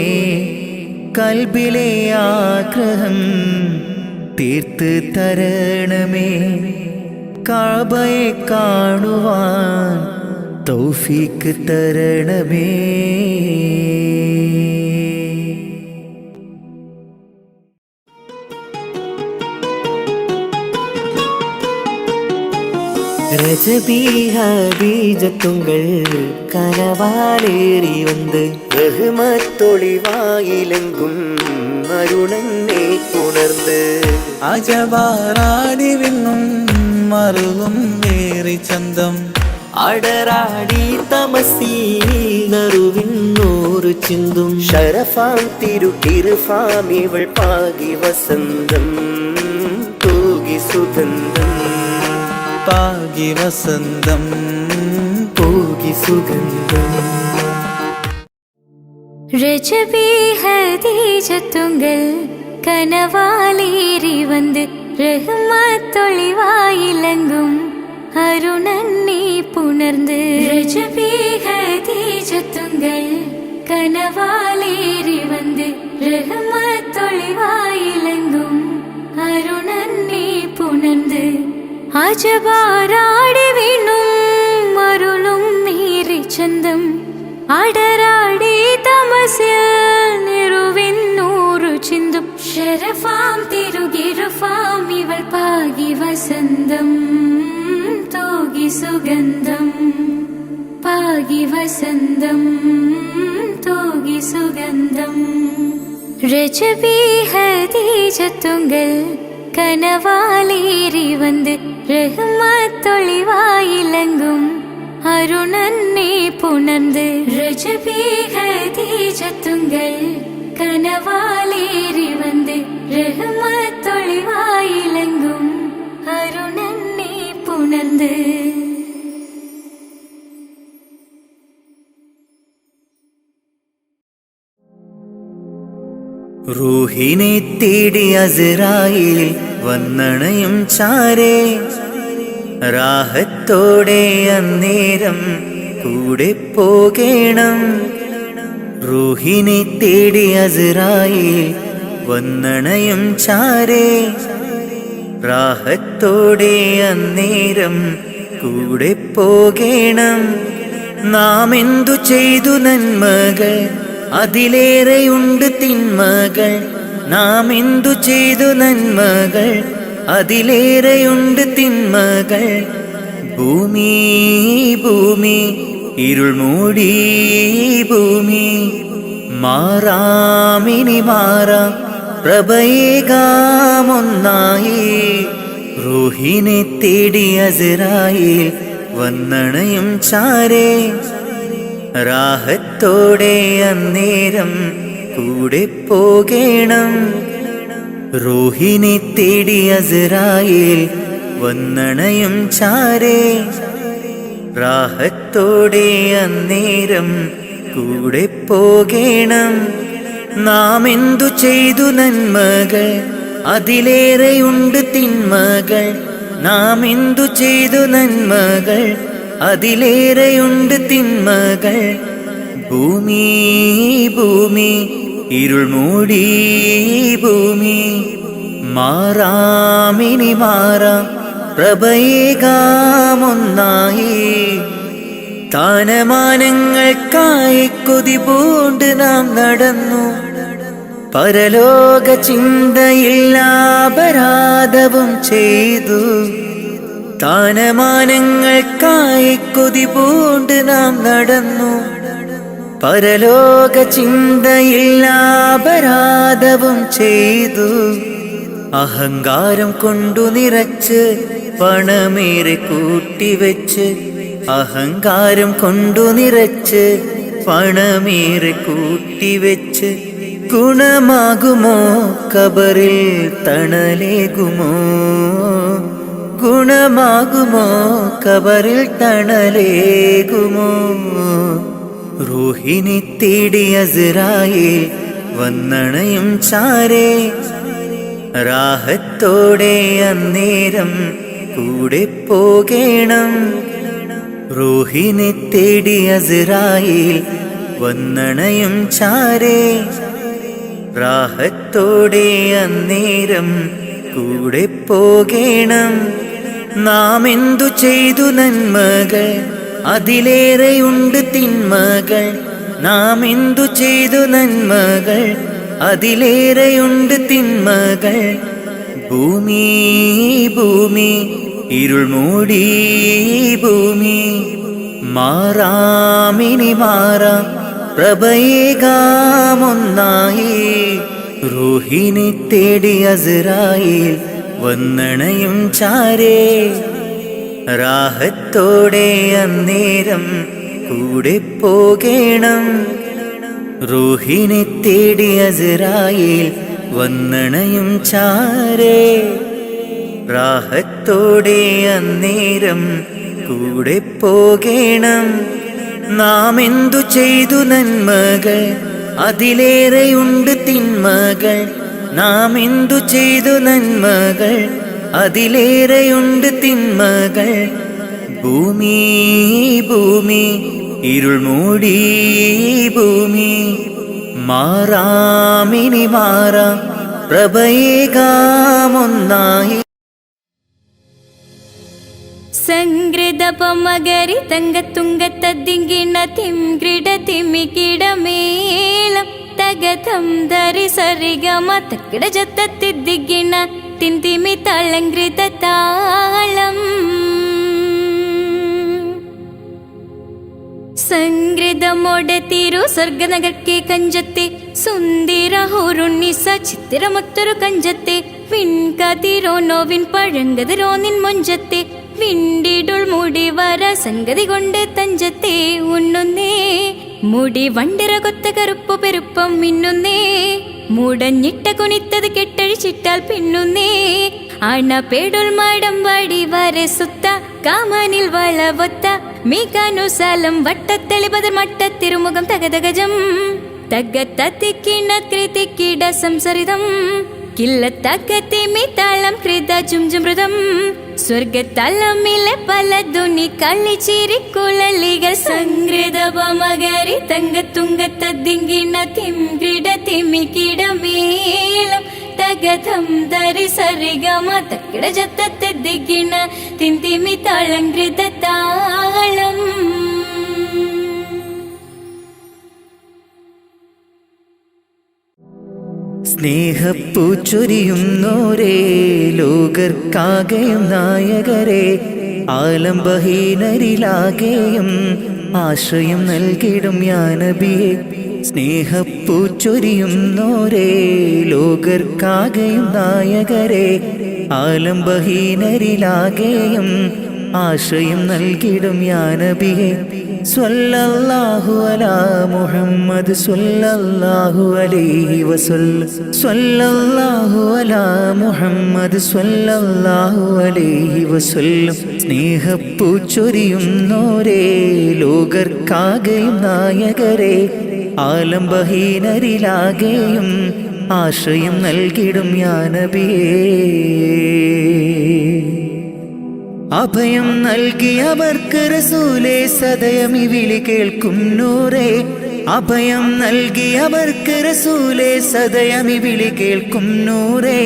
കൽബിലെ ആഗ്രഹം തീർത്ത് തരണമേ. കഅബയെ കാണുവാൻ തൗഫീക്ക് തരണമേ. ரஜபி ஹதீஜத்துங்கள் கனவாலேறி வந்து റഹ്മത്തൊളിവായിലെങ്കും അരുണനെ ഉണർന്ന് അജവാറാടി വിണ്ണും മറുകും വേറി ചന്തം അടരാടി തമസീനറുവിന്നൂറ് ചിന്തും ഷറഫാം തിരുട്ടിരുഫാം ഇവൾ പാകി വസന്തം തൂകി സുഗന്ധം പാകി വസന്തം തൂകി സുഗന്ധം. രജബി ഹദീജത്തുങ്ങൾ കനവാലേറി വന്ന് റഹ്മത്തൊളിവായിലങ്കും അരുണനെ പുണർന്ന്. രജബി ഹദീജത്തുങ്ങൾ കനവാലേറി വന്ന് റഹ്മത്തൊളിവായിലങ്കും അരുണനെ പുണർന്ന്. അജബാരാടി വീണും മരുളും മീറി ചന്തം അടരാടി തമസിൽ നിറുവിന്നൂറു ചിന്തും ഷറഫാം തിരുകിരുഫാം ഇവൾ പാകി വസന്തം തൂകി സുഗന്ധം പാകി വസന്തം തൂകി സുഗന്ധം. രജബി ഹദീജത്തുങ്ങൾ കനവാലേറി വന്ന് റഹ്മത്തൊളിവായിലങ്കും അരുണനെ പുണർന്ന്. രജബി ഹദീജത്തുങ്ങൾ കനവാലേറി വന്ന് റഹ്മത്തൊളിവായിലങ്കും അരുണനെ പുണർന്ന്. റൂഹിനെ തേടി അസ്രായീൽ വന്നണയും ചാരേ റാഹത്തോടെ അന്നേരം കൂടെ പോകേണം. റൂഹിനെ തേടി അസ്രായീൽ വന്നണയും ചാരേ റാഹത്തോടെ അന്നേരം കൂടെ പോകേണം. നാം എന്തു ചെയ്തു നന്മകൾ അതിലേറെയുണ്ട് തിന്മകൾ. നാം എന്തു ചെയ്തു നന്മകൾ അതിലേറെയുണ്ട് തിന്മകൾ. ഭൂമി ഭൂമി ഇരുൾ മൂടി ഭൂമി മാറാമിനി മാറാം പ്രഭയേകാമൊന്നായി. റൂഹിനെ തേടി അസ്രായീൽ വന്നണയും ചാരേ റാഹത്തോടെ അന്നേരം കൂടെ പോകേണം. റൂഹിനെ തേടി അസ്രായീൽ വന്നണയും ചാരേ റാഹത്തോടെ അന്നേരം കൂടെ പോകേണം. നാം എന്തു ചെയ്തു നന്മകൾ അതിലേറെയുണ്ട് തിന്മകൾ. നാം എന്തു ചെയ്തു നന്മകൾ അതിലേറെയുണ്ട് തിന്മകൾ. ഭൂമി ഭൂമി ഇരുൾ മൂടി ഭൂമി മാറാമിനി മാറാം പ്രഭയേകാമൊന്നായി. താനമാനങ്ങൾക്കായി കൊതി പൂണ്ട് നാം നടന്നു. പരലോക ചിന്തയില്ലാപരാധവും ചെയ്തു. താനമാനങ്ങൾക്കായി കൊതി പൂണ്ട് നാം നടന്നു. പരലോക ചിന്തയില്ലാപരാധവും ചെയ്തു. അഹങ്കാരം കൊണ്ടു നിറച്ച് പണമേറെ കൂട്ടിവെച്ച്. അഹങ്കാരം കൊണ്ടു നിറച്ച് പണമേറെ കൂട്ടിവെച്ച്. ഗുണമാകുമോ കബറിൽ തണലേകുമോ. ഗുണമാകുമോ കബറിൽ തണലേകുമോ. റൂഹിനെ തേടി അസ്രായീൽ വന്നണയും ചാരേ റാഹത്തോടെ അന്നേരം കൂടെ പോകേണം റൂഹിനെ തേടി അസ്രായീൽ വന്നണയും ചാരേ റാഹത്തോടെ അന്നേരം കൂടെ പോകേണം നാം എന്തു ചെയ്തു നന്മകൾ അതിലേറെയുണ്ട് തിന്മകൾ നാം എന്തു ചെയ്തു നന്മകൾ അതിലേറെയുണ്ട് തിന്മകൾ ഭൂമി ഭൂമി ഇരുൾ മൂടി ഭൂമി മാറാമിനി മാറാം പ്രഭയേകാമൊന്നായി റൂഹിനെ തേടി അസ്രായീൽ വന്നണയും ചാരേ റാഹത്തോടെ അന്നേരം കൂടെ പോകേണം റൂഹിനെ തേടി അസ്രായീൽ വന്നണയും ചാരേ റാഹത്തോടെ അന്നേരം കൂടെ പോകേണം നാം എന്തു ചെയ്തു നന്മകൾ അതിലേറെയുണ്ട് തിന്മകൾ നാം എന്തു ചെയ്തു നന്മകൾ അതിലേറെയുണ്ട് തിന്മകൾ ഭൂമി ഭൂമി ഇരുൾ മൂടി ഭൂമി മാറാമിനി മാറാം പ്രഭയേകാമൊന്നായി സംഗൃതപമകരി തങ്കത്തുങ്കത്തദ്ദിങ്കിണ തിംഗ്രിട തിമികിടമേളം തകതം ധരി സരിഗമ തക്കിട ജത്തത്തിദ്ദിങ്കിണ തിന്തിമി തളങ്കൃത താളം സംഗൃതമോടെ തിരു സ്വർഗനഗർക്കെ കഞ്ചത്തെ സുന്ദര ഹോറുണ്ണിസ ചിത്തിരമൊത്തൊരു കഞ്ചത്തെ വിൺകതിരോ നോവിൻ പഴങ്കതിരോ നിൻ മൊഞ്ചത്തെ വിണ്ടിടുൾ മുടി വര സംഗതി കൊണ്ട് തഞ്ചത്തെ ഉണ്ണുന്നേ മുടി വണ്ടിര കൊത്ത കറുപ്പു പെരുപ്പം മിന്നുന്നേ മുടഞ്ഞിട്ട കുനിത്തത് കെട്ടഴിച്ചിട്ടാൽ പിന്നുന്നേ അണ പേടുൾ മാടം വാടി വരെ സുത്ത കാമനിൽ വളവൊത്ത മീകാനുസാലം വട്ടത്തെളിപതർ മട്ടത്തിരുമുഖം തകതകജം തകത്തത്തിക്കിണ കൃതിക്കിട സംസരിതം കില്ലത്തക്കത്തിമി താളം കൃത ജുംജുമൃതം സ്വർഗത്തലമിലെ പല ധ്വനി കളിച്ചിരിക്കുഴലികൾ സംഗൃതപമകരി തങ്കത്തുങ്കത്തദ്ദിങ്കിണ തിംഗ്രിട തിമികിടമേളം തകതം ധരി സരിഗമ തക്കിട ജത്തത്തിദ്ദിങ്കിണ തിന്തിമി താളങ്കൃത താളം സ്നേഹപ്പൂച്ചൊരിയുന്നോരേ ലോകർക്കാകെയും നായകരെ ആലംബഹീനരിലാകെയും ആശ്രയം നൽകിടും യാ നബിയേ സ്നേഹപ്പൂച്ചൊരിയുന്നോരേ ലോകർക്കാകെയും നായകരെ ആലംബഹീനരിലാകെയും ആശ്രയം നൽകിടും യാ നബിയേ സ്വല്ലല്ലാഹു അലാ മുഹമ്മദ് സ്വല്ലല്ലാഹു അലൈഹി വസല്ലം സ്വല്ലല്ലാഹു അലാ മുഹമ്മദ് സ്വല്ലല്ലാഹു അലൈഹി വസല്ലം സ്നേഹപ്പൂച്ചൊരിയുന്നോരേ ലോകർക്കാകെയും നായകരെ ആലംബഹീനരിലാകെയും ആശ്രയം നൽകിടും യാ നബിയേ അഭയം നൽകിയവർക്ക് റസൂലേ സദയമി വിളി കേൾക്കും നൂറേ അഭയം നൽകിയവർക്ക് റസൂലേ സദയമി വിളി കേൾക്കും നൂറേ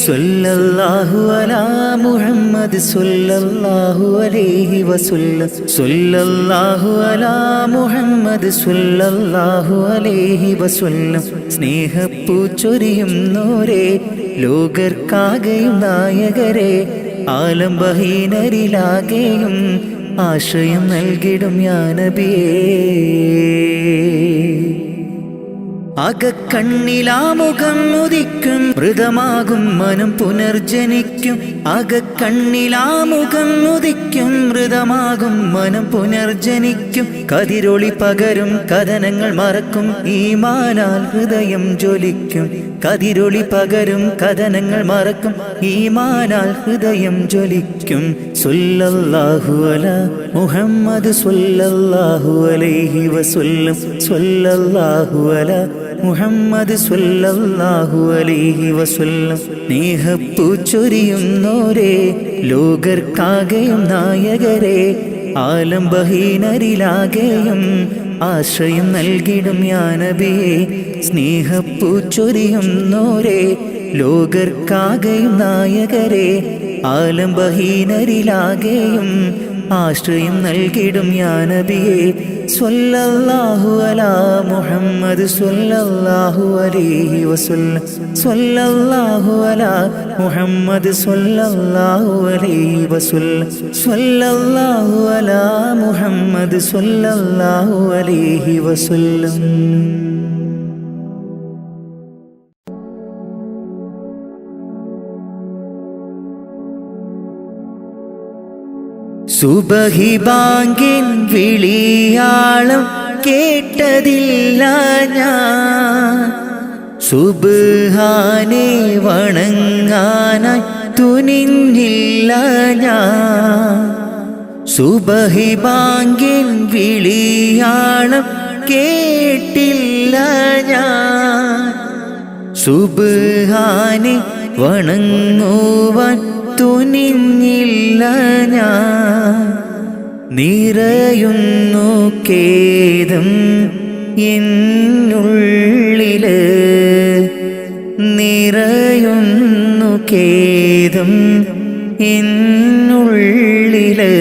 സ്വല്ലല്ലാഹു അലാ മുഹമ്മദ് സ്വല്ലല്ലാഹു അലൈഹി വസല്ലം സ്വല്ലല്ലാഹു അലാ മുഹമ്മദ് സ്വല്ലല്ലാഹു അലൈഹി വസല്ലം സ്നേഹപ്പൂച്ചൊരിയുന്നോരേ ലോകർക്കാകെയും നായകരെ ആലംബഹീനരിലാകെയും ആശ്രയം നൽകിടും യാ നബിയേ അകക്കണ്ണിലാമുഖം ഉദിക്കും മൃതമാകും മനം പുനർജനിക്കും അകക്കണ്ണിലാമുഖം ഉദിക്കും മൃതമാകും മനം പുനർജനിക്കും കതിരൊളി പകരും കഥനങ്ങൾ മറക്കും ഈമാനാൽ ഹൃദയം ജ്വലിക്കും കതിരൊളി പകരും കഥനങ്ങൾ മറക്കും ഈമാനാൽ ഹൃദയം ജ്വലിക്കും സ്വല്ലല്ലാഹു അലാ മുഹമ്മദ് സ്വല്ലല്ലാഹു അലൈഹി വസല്ലം സ്വല്ലല്ലാഹു അലാ മുഹമ്മദ് സ്വല്ലല്ലാഹു അലൈഹി വസല്ലം. സ്നേഹപ്പൂച്ചൊരിയുന്നോരേ, ലോകർക്കാകെയും നായകരെ, ആലംബഹീനരിലാകെയും ആശ്രയം നൽകിടും യാ നബിയേ. സ്നേഹപ്പൂച്ചൊരിയുന്നോരേ, ലോകർക്കാകെയും നായകരെ, ആലംബഹീനരിലാകെയും ആശ്രയം നൽകിടും യാ നബിയേ. സ്വല്ലല്ലാഹു അലാ മുഹമ്മദ് സ്വല്ലല്ലാഹു അലൈഹി വസല്ലം. സ്വല്ലല്ലാഹു അലാ മുഹമ്മദ് സ്വല്ലല്ലാഹു അലൈഹി വസല്ലം. സ്വല്ലല്ലാഹു അലാ മുഹമ്മദ് സ്വല്ലല്ലാഹു അലൈഹി വസല്ലം. സുബഹി ബാങ്കിൻ വിളിയാളം കേട്ടതില്ല ഞാൻ, സുബ്ഹാനെ വണങ്ങാനായി തുനിഞ്ഞില്ല ഞാൻ. സുബഹി ബാങ്കിൻ വിളിയാളം കേട്ടില്ല ഞാൻ, സുബ്ഹാനെ വണങ്ങുവാൻ തുനിഞ്ഞില്ല ഞാൻ. നിറയുന്നു ഖേദം എന്നുള്ളില്, നിറയുന്നു ഖേദം എന്നുള്ളില്.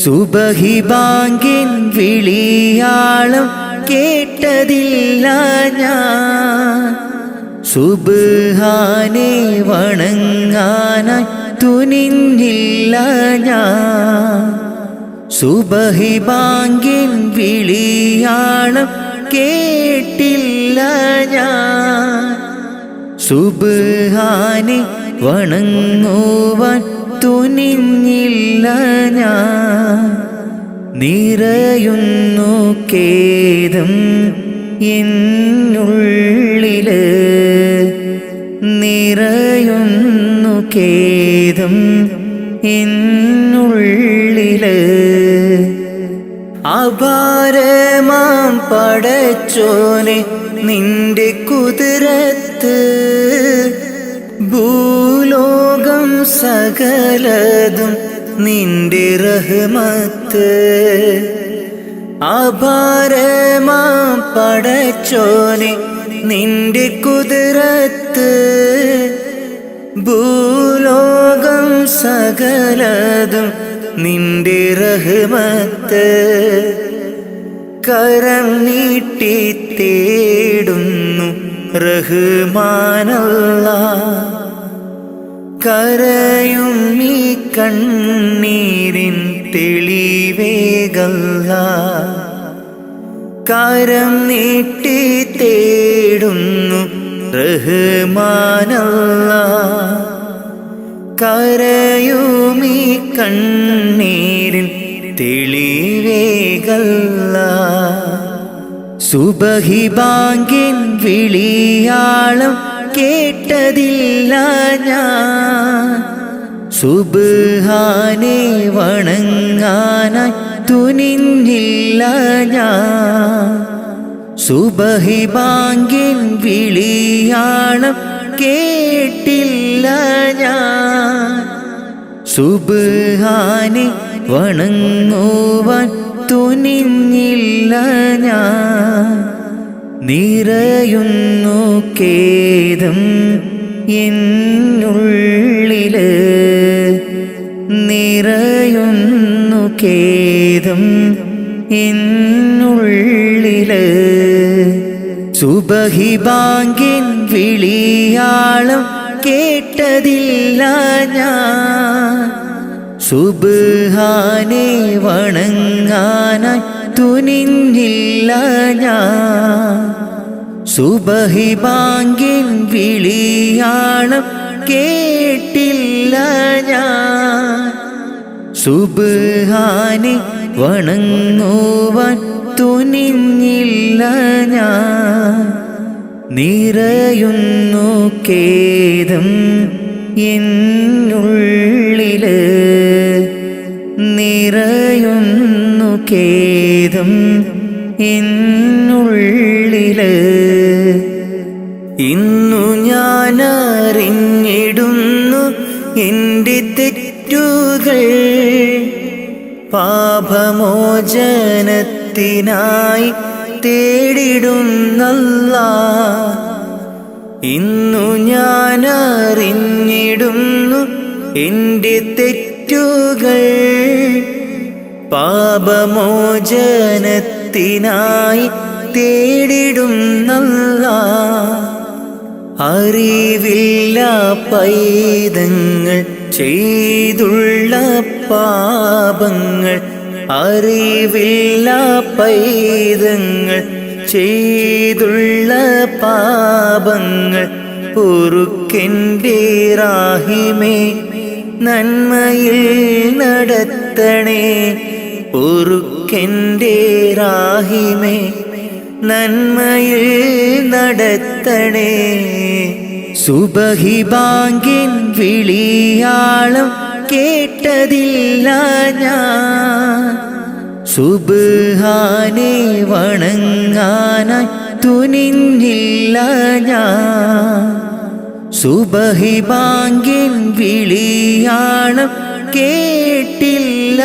സുബഹി ബാങ്കിൻ വിളിയാളം കേട്ടതില്ല ഞാൻ, സുബ്ഹാനെ വണങ്ങാനായി തുനിഞ്ഞില്ല ഞാൻ. സുബഹി ബാങ്കിൻ വിളിയാളം കേട്ടില്ല ഞാൻ, സുബ്ഹാനെ വണങ്ങുവാൻ തുനിഞ്ഞില്ല ഞാൻ. നിറയുന്നു ഖേദം എന്നുള്ളില്, നിറയുന്നു ഖേദം എന്നുള്ളില്. അപാരമാം പടച്ചോനെ നിന്റെ കുതിരത്ത്, ഭൂലോകം സകലതും നിന്റെ റഹ്മത്ത്. അപാരമാം പടച്ചോനെ നിന്റെ കുതിരത്ത്, ഭൂലോകം സകലതും നിന്റെ റഹ്മത്ത്. കരം നീട്ടി തേടുന്നു റഹ്മാനല്ലാഹ്, കരയും ഈ കണ്ണീരിൻ തെളിവേകല്ലാഹ്. കരം നീട്ടി തേടുന്നു റഹ്മാനല്ലാഹ്, കരയും ഈ കണ്ണീരിൻ തെളിവേകല്ലാഹ്. സുബഹി ബാങ്കിൻ വിളിയാളം കേട്ടതില്ല ഞാൻ, സുബ്ഹാനെ വണങ്ങാനായി തുനിഞ്ഞില്ല ഞാൻ. സുബഹി ബാങ്കിൻ വിളിയാളം കേട്ടില്ല ഞാൻ, സുബ്ഹാനെ വണങ്ങുവാൻ തുനിഞ്ഞില്ല ഞാൻ. നിറയുന്നു ഖേദം എന്നുള്ളില്, നിറയുന്നു ഖേദം എന്നുള്ളില്. സുബഹി ബാങ്കിൻ വിളിയാളം കേട്ടതില്ല ഞാൻ, സുബ്ഹാനെ വണങ്ങാനായി തുനിഞ്ഞില്ല ഞാൻ. സുബഹി ബാങ്കിൻ വിളിയാളം കേട്ടില്ല ഞാൻ, സുബ്ഹാനെ വണങ്ങുവാൻ തുനിഞ്ഞില്ല ഞാൻ. നിറയുന്നു ഖേദം എന്നുള്ളില്, നിറയുന്നു ഖേദം എന്നുള്ളില്. പാപമോചനത്തിനായി തേടിടുന്നല്ലാ. ഇന്നു ഞാൻ അറിഞ്ഞിടുന്നു എൻ്റെ തെറ്റുകൾ. പാപമോചനത്തിനായി തേടിടുന്നല്ലാ. അറിവില്ല പൈതങ്ങൾ ചെയ്തുള്ള പാപങ്ങൾ. അറിവില്ല പൈതങ്ങൾ ചെയ്തുള്ള പാപങ്ങൾ പൊറുക്കെൻ്റെ റാഹിമേ, നന്മയിൽ നടത്തണേ. പൊറുക്കെൻ്റെ റാഹിമേ, നന്മയിൽ നടത്തണേ. സുബഹി ബാങ്കിൻ വിളിയാളം കേട്ടതില്ല ഞാൻ. സുബ്ഹാനെ വണങ്ങാനായി തുനിഞ്ഞില്ല ഞാൻ. സുബഹി ബാങ്കിൻ വിളിയാളം കേട്ടില്ല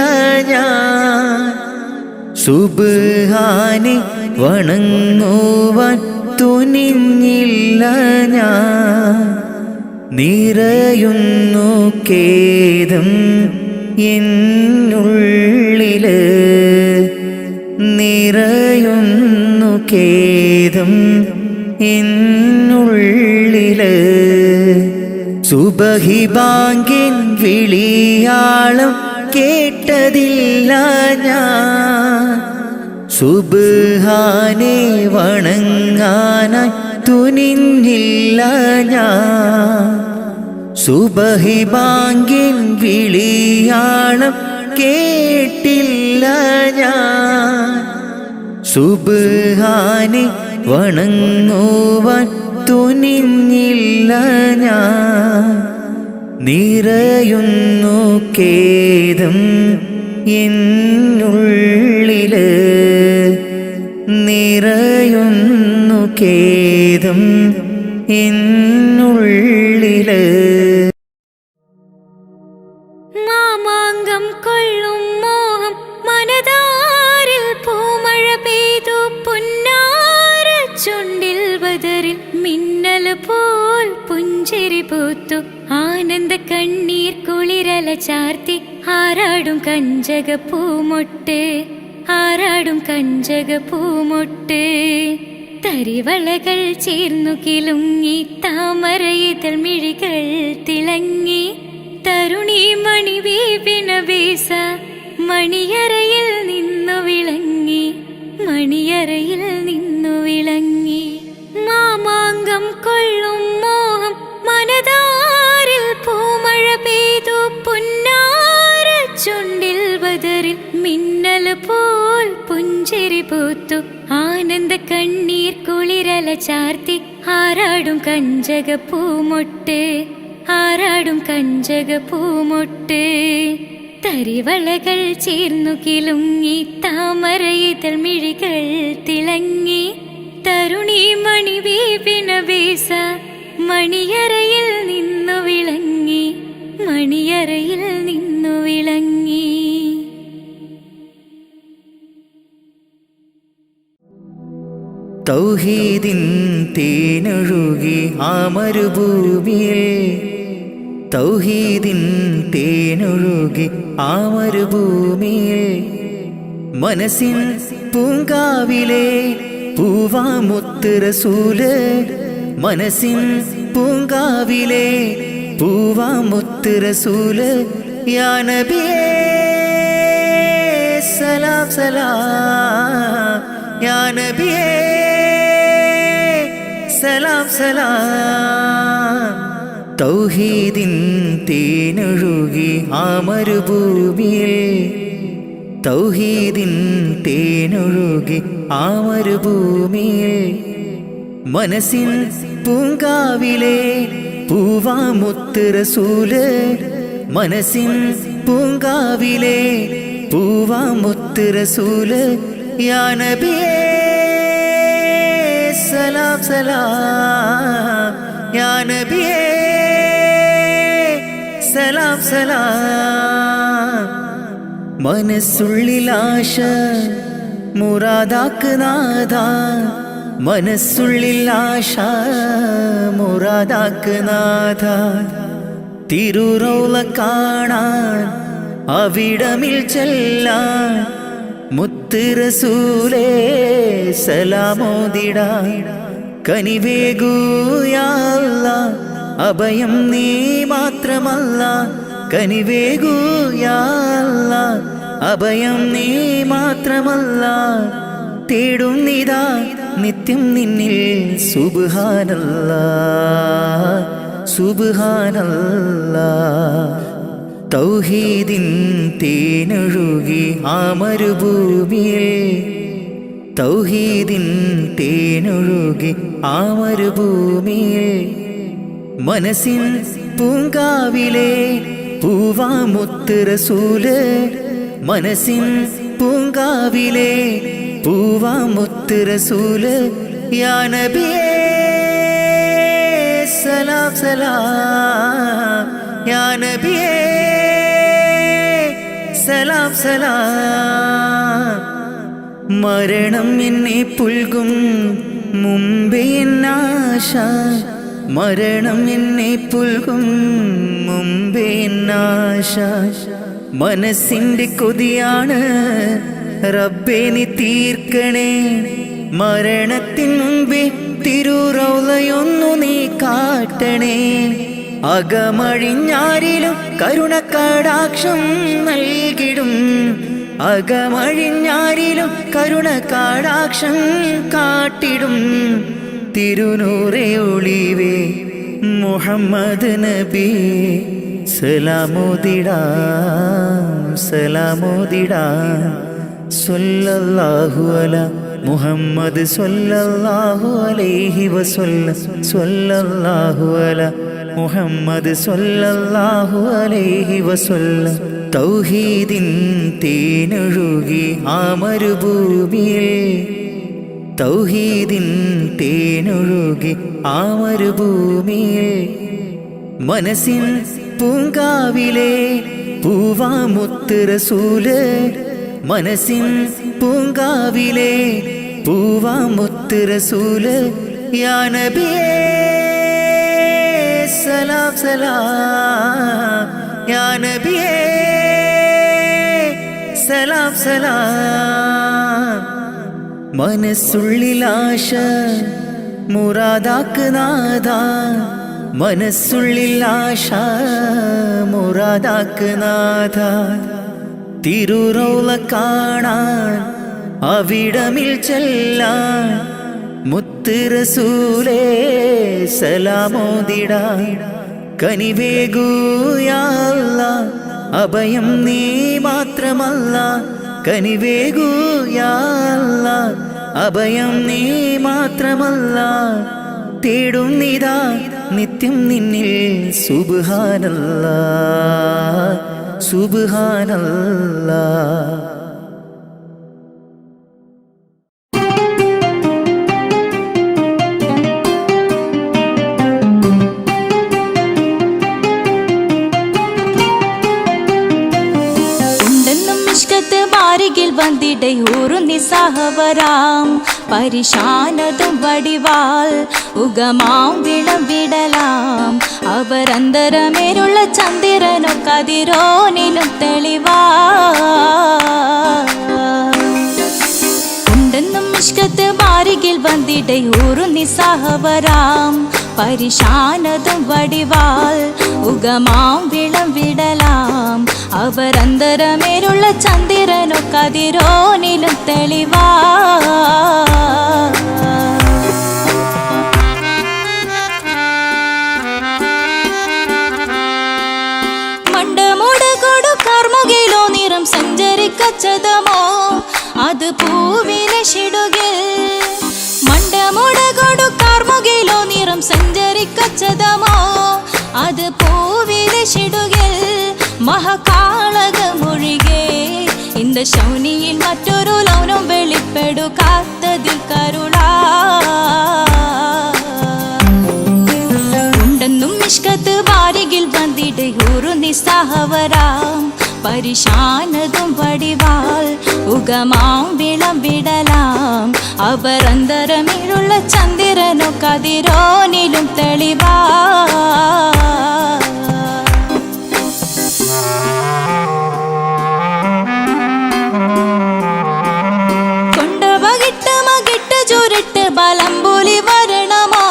ഞാൻ. സുബ്ഹാനെ വണങ്ങുവാൻ തുനിഞ്ഞില്ല ഞാൻ. നിറയുന്നു ഖേദം എന്നുള്ളില്. നിറയുന്നു ഖേദം എന്നുള്ളില്. സുബഹി ബാങ്കിൻ വിളിയാളം കേട്ടതില്ല ഞാൻ. സുബ്ഹാനെ വണങ്ങാനായി തുനിഞ്ഞില്ല ഞാൻ. സുബഹി ബാങ്കിൻ വിളിയാളം കേട്ടില്ല ഞാൻ. സുബ്ഹാനെ വണങ്ങുവാൻ തുനിഞ്ഞില്ല ഞാൻ. നിറയുന്നു ഖേദം എന്നുള്ളില്. നിറയുന്നു ഖേദം എന്നുള്ളില്. മാമാങ്കം കൊള്ളും മോഹം മനതാരിൽ പൂമഴ പെയ്തു. പുന്നാര ചുണ്ടിൽ ബദറിൽ മിന്നൽ പോൽ പുഞ്ചിരി പൂത്തു. ആനന്ദ കണ്ണീർ കുളിരല ചാർത്തി ആരാടും കഞ്ചക പൂമൊട്ട്. ആരാടും കഞ്ചക പൂമൊട്ട്. തരിവളകൾ ചേർന്നു കിലുങ്ങി താമരയിതൾ മിഴികൾ തിളങ്ങി. തരുണി മണി വീപിന വീസ മണിയറയിൽ നിന്നു വിളങ്ങി. മണിയറയിൽ നിന്നു വിളങ്ങി. മാമാങ്കം കൊള്ളും മോഹം മനതാരിൽ പൂമഴ പെയ്തു. പുന്നാര ചുണ്ടിൽ ബദറിൽ മിന്നൽ പോൽ പുഞ്ചിരി പൂത്തു. ആനന്ദ കണ്ണീർ കുളിരല ചാർത്തി ആരാടും കഞ്ചക പൂമൊട്ട്. ആരാടും കഞ്ചക പൂമൊട്ട്. തരിവളകൾ ചേർന്നു കിലുങ്ങി താമരയിതൾ മിഴികൾ തിളങ്ങി. തരുണി മണി വീപിന വീസ മണിയറയിൽ നിന്നു വിളങ്ങി. മണിയറയിൽ നിന്നു വിളങ്ങി. തൗഹീദിൻ തേനൊഴുകി ആ മരുഭൂമിയിൽ. തൗഹീദിൻ തേനൊഴുകി ആ മരുഭൂമിയിൽ. മനസ്സിൻ പൂങ്കാവിലെ പൂവാമുത്ത് റസൂല്. മനസ്സിൻ പൂങ്കാവിലെ പൂവാമുത്ത് റസൂല്. യാ നബിയേ സലാം സലാം. യാ നബിയേ സലാം സലാം. തൗഹീദിൻ തേനൊഴുകി ആ മരുഭൂമിയിൽ. തൗഹീദിൻ തേനൊഴുകി ആ മരുഭൂമിയിൽ. മനസ്സിൻ പൂങ്കാവിലെ പൂവാമുത്ത് റസൂല്. മനസ്സിൻ പൂങ്കാവിലെ പൂവാമുത്ത് റസൂല്. യാ നബിയേ സലാം സലാം. യാ നബിയേ സലാം സലാം. മനസ്സുള്ളിലാശ മുറാദാക്ക് നാഥ, മനസ്സുള്ളിലാശ മുറാദാക്ക് നാഥ. തിരുറൗള കാണാൻ അവിടമിൽ ചെല്ലാൻ മുത്ത് റസൂലേ സലാമോദിടാൻ. കനിവേകൂ യാ അല്ലാഹ്, അഭയം നീ മാത്രമല്ല. കനിവേകൂ യാ അല്ലാഹ്, അഭയം നീ മാത്രമല്ല. തേടുന്നിതാ നിത്യം നിന്നിൽ സുബ്ഹാനല്ലാഹ് സുബ്ഹാനല്ലാഹ്. തൗഹീദിൻ തേനൊഴുകി ആ മരുഭൂമിയിൽ, തൗഹീദിൻ തേനൊഴുകി ആ മരുഭൂമിയിൽ. മനസ്സിൻ പൂങ്കാവിലെ പൂവാമുത്ത് റസൂല്, മനസ്സിൻ പൂങ്കാവിലെ പൂവാമുത്ത് റസൂല്. യാ നബിയേ സലാം സലാം, യാ നബിയേ സലാം സലാം. മരണം എന്നെ പുൽകും മുമ്പേ എന്നാശ, മരണം എന്നെ പുൽകും മുമ്പേ എന്നാശ. മനസ്സിൻ്റെ കൊതിയാണ് റബ്ബേ നീ തീർക്കണേ. മരണത്തിനു മുമ്പേ തിരുറൗളയൊന്നു നീ കാട്ടണേ. അകമഴിഞ്ഞാരിലും കരുണക്കടാക്ഷം നൽകിടും, അകമഴിഞ്ഞാരിലും കരുണക്കടാക്ഷം കാട്ടിടും. തിരുനൂറേ ഒളിവേ മുഹമ്മദ് നബി സലാമോദിടാം സലാമോദിടാം. സ്വല്ലല്ലാഹു അലാ മുഹമ്മദ് സ്വല്ലല്ലാഹു അലൈഹി വസല്ലം, സ്വല്ലല്ലാഹു അലാ മുഹമ്മദ് സ്വല്ലല്ലാഹു അലൈഹി വസല്ലം. തൗഹീദിൻ തേനൊഴുകി ആ മരുഭൂമിയിൽ, തൗഹീദിൻ തേനൊഴുകി ആ മരുഭൂമിയിൽ. മനസ്സിൻ പൂങ്കാവിലെ പൂവാമുത്ത് റസൂല്, മനസ്സിൻ പൂങ്കാവിലെ പൂവാമുത്ത് റസൂല്. യാ നബിയേ സലാം സലാം, യാ നബിയേ സലാം സലാം. മനസ്സുള്ളിലാശ മുറാദാക്ക് നാഥ, മനസ്സുള്ളിലാശ മുറാദാക്ക് നാഥ. തിരുറൗള കാണാൻ അവിടമിൽ ചെല്ലാൻ മുത്ത് റസൂലേ സലാമോദിടാൻ. കനിവേകൂ യാ അല്ലാഹ്, അഭയം നീ മാത്രമല്ല. കനിവേകൂ യാ അല്ലാഹ്, അഭയം നീ മാത്രമല്ല. തേടുന്നിതാ നിത്യം നിന്നിൽ സുബ്ഹാനല്ലാഹ് സുബ്ഹാനല്ലാഹ്. അരികിൽ വന്നിടை ഊറുന്നിസാഹവരാം പരിശാനതും വടിവാൾ ഉഗമാം വിളംവിടലാം. അവരന്തരമേലുള്ള ചന്ദ്രനോ കതിരോനിലും തെളിവാ ഉണ്ടെന്നും ഇഷ്കത്ത് ബാരികിൽ വന്നിടை ഊറുന്നിസാഹവരാം പരിശാനതും വടിവാൾ ഉഗമാം വിളംവിടലാം. അവരന്തരമേലുള്ള ചന്ദ്രനോ കതിരോനിലും തെളിവാ മണ്ടമുടകൊടു കർമുകിലോ നിറം സഞ്ചരിക്കച്ചതമോ അത് പൂവിലെ ഷിടുകിൽ. മണ്ടമുടകൊടു കർമുകിലോ നിറം സഞ്ചരിക്കച്ചതമോ അത് പൂവിലെ ഷിടുകിൽ. മഹകാളകമൊഴികെ இந்த ശൗനിയിൽ മറ്റൊരു ലൗനം വെളിപ്പെടു കാത്തതിൽ കരുളാ ഉണ്ടെന്നും ഇഷ്കത്ത് വാരികിൽ വന്നിടை ഊറുന്നിസാഹവരാം പരിശാനതും വടിവാൾ ഉഗമാം വിളംവിടലാം അവർ അന്തരമിഴുള്ള ചന്ദ്രനോ കതിരോനിലും തെളിവാ ചുരുട്ട് ബലംബുലി വരണമോ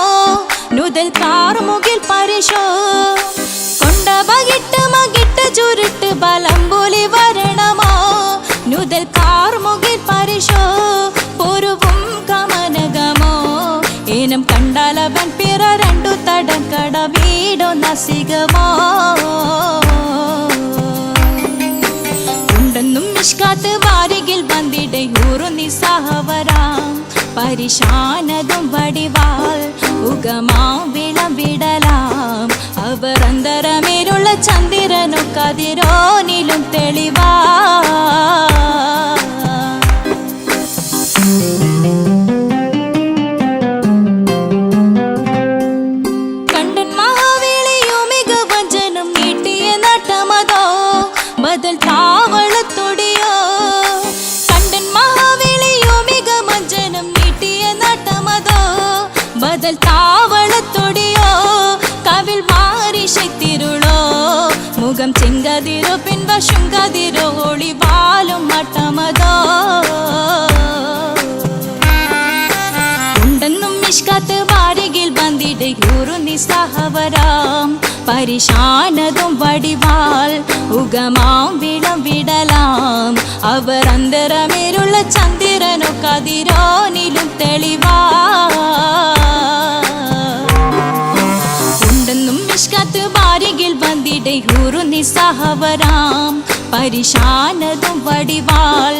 നുതൽ കാർമുകിൽ പരിശോ കൊണ്ടപകിട്ട് മകിട്ട് ചുരുട്ട് ബലംബുലി വരണമോ നുതൽ കാർമുകിൽ പരിശോ പൊരുവും കമനകമോ ഏനം കണ്ടാലവൻ പിറ രണ്ടു തടക്കട വീടോ നസികമോ ഉണ്ടെന്നും മിഷ്കാത്ത് വാരികിൽ വന്നിടയൂറു നിസ്സഹവരാം പരിശാനതും വടിവാൾ ഉഗമാം വിളംവിടലാം അവർ അന്തരമേലുള്ള ചന്ദ്രനോ കതിരോനിലും തെളിവാ കണ്ടൻ മഹാവേളിയോ മികവഞ്ചനും നീട്ടിയ നട്ടമതോ ബദൽ താവളത്തൊടിയോ കണ്ടൻ മഹാവേളിയോ മികവഞ്ചനം നീട്ടിയ നട്ടമതോ ബദൽ താവളത്തൊടിയോ കവിൽ മാറി ശക്തിരുളോ മുഖം ചെങ്കതിരോ പിൻവശം കതിരോ ഒളിവാലും മട്ടമതോ ഉണ്ടെന്നും മിഷ്കാത്ത് വാരികിൽ വന്നിടയൂറു നിസ്സഹവരാം പരിശാനതും വടിവാൾ ഉഗമാം വിളംവിടലാം അവർ അന്തരമേലുള്ള ചന്ദ്രനോ കതിരോനിലും തെളിവാ ഉണ്ടെന്നും മിഷ്കാത്ത് വാരികിൽ വന്നിടയൂറു നിസ്സഹവരാം പരിശാനതും വടിവാൾ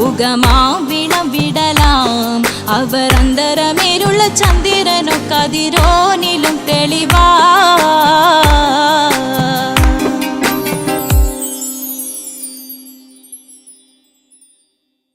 ഉഗമാം വിളംവിടലാം അവർ അന്തരമേലുള്ള ചന്ദ്രനോ കതിരോനിലും തെളിവാ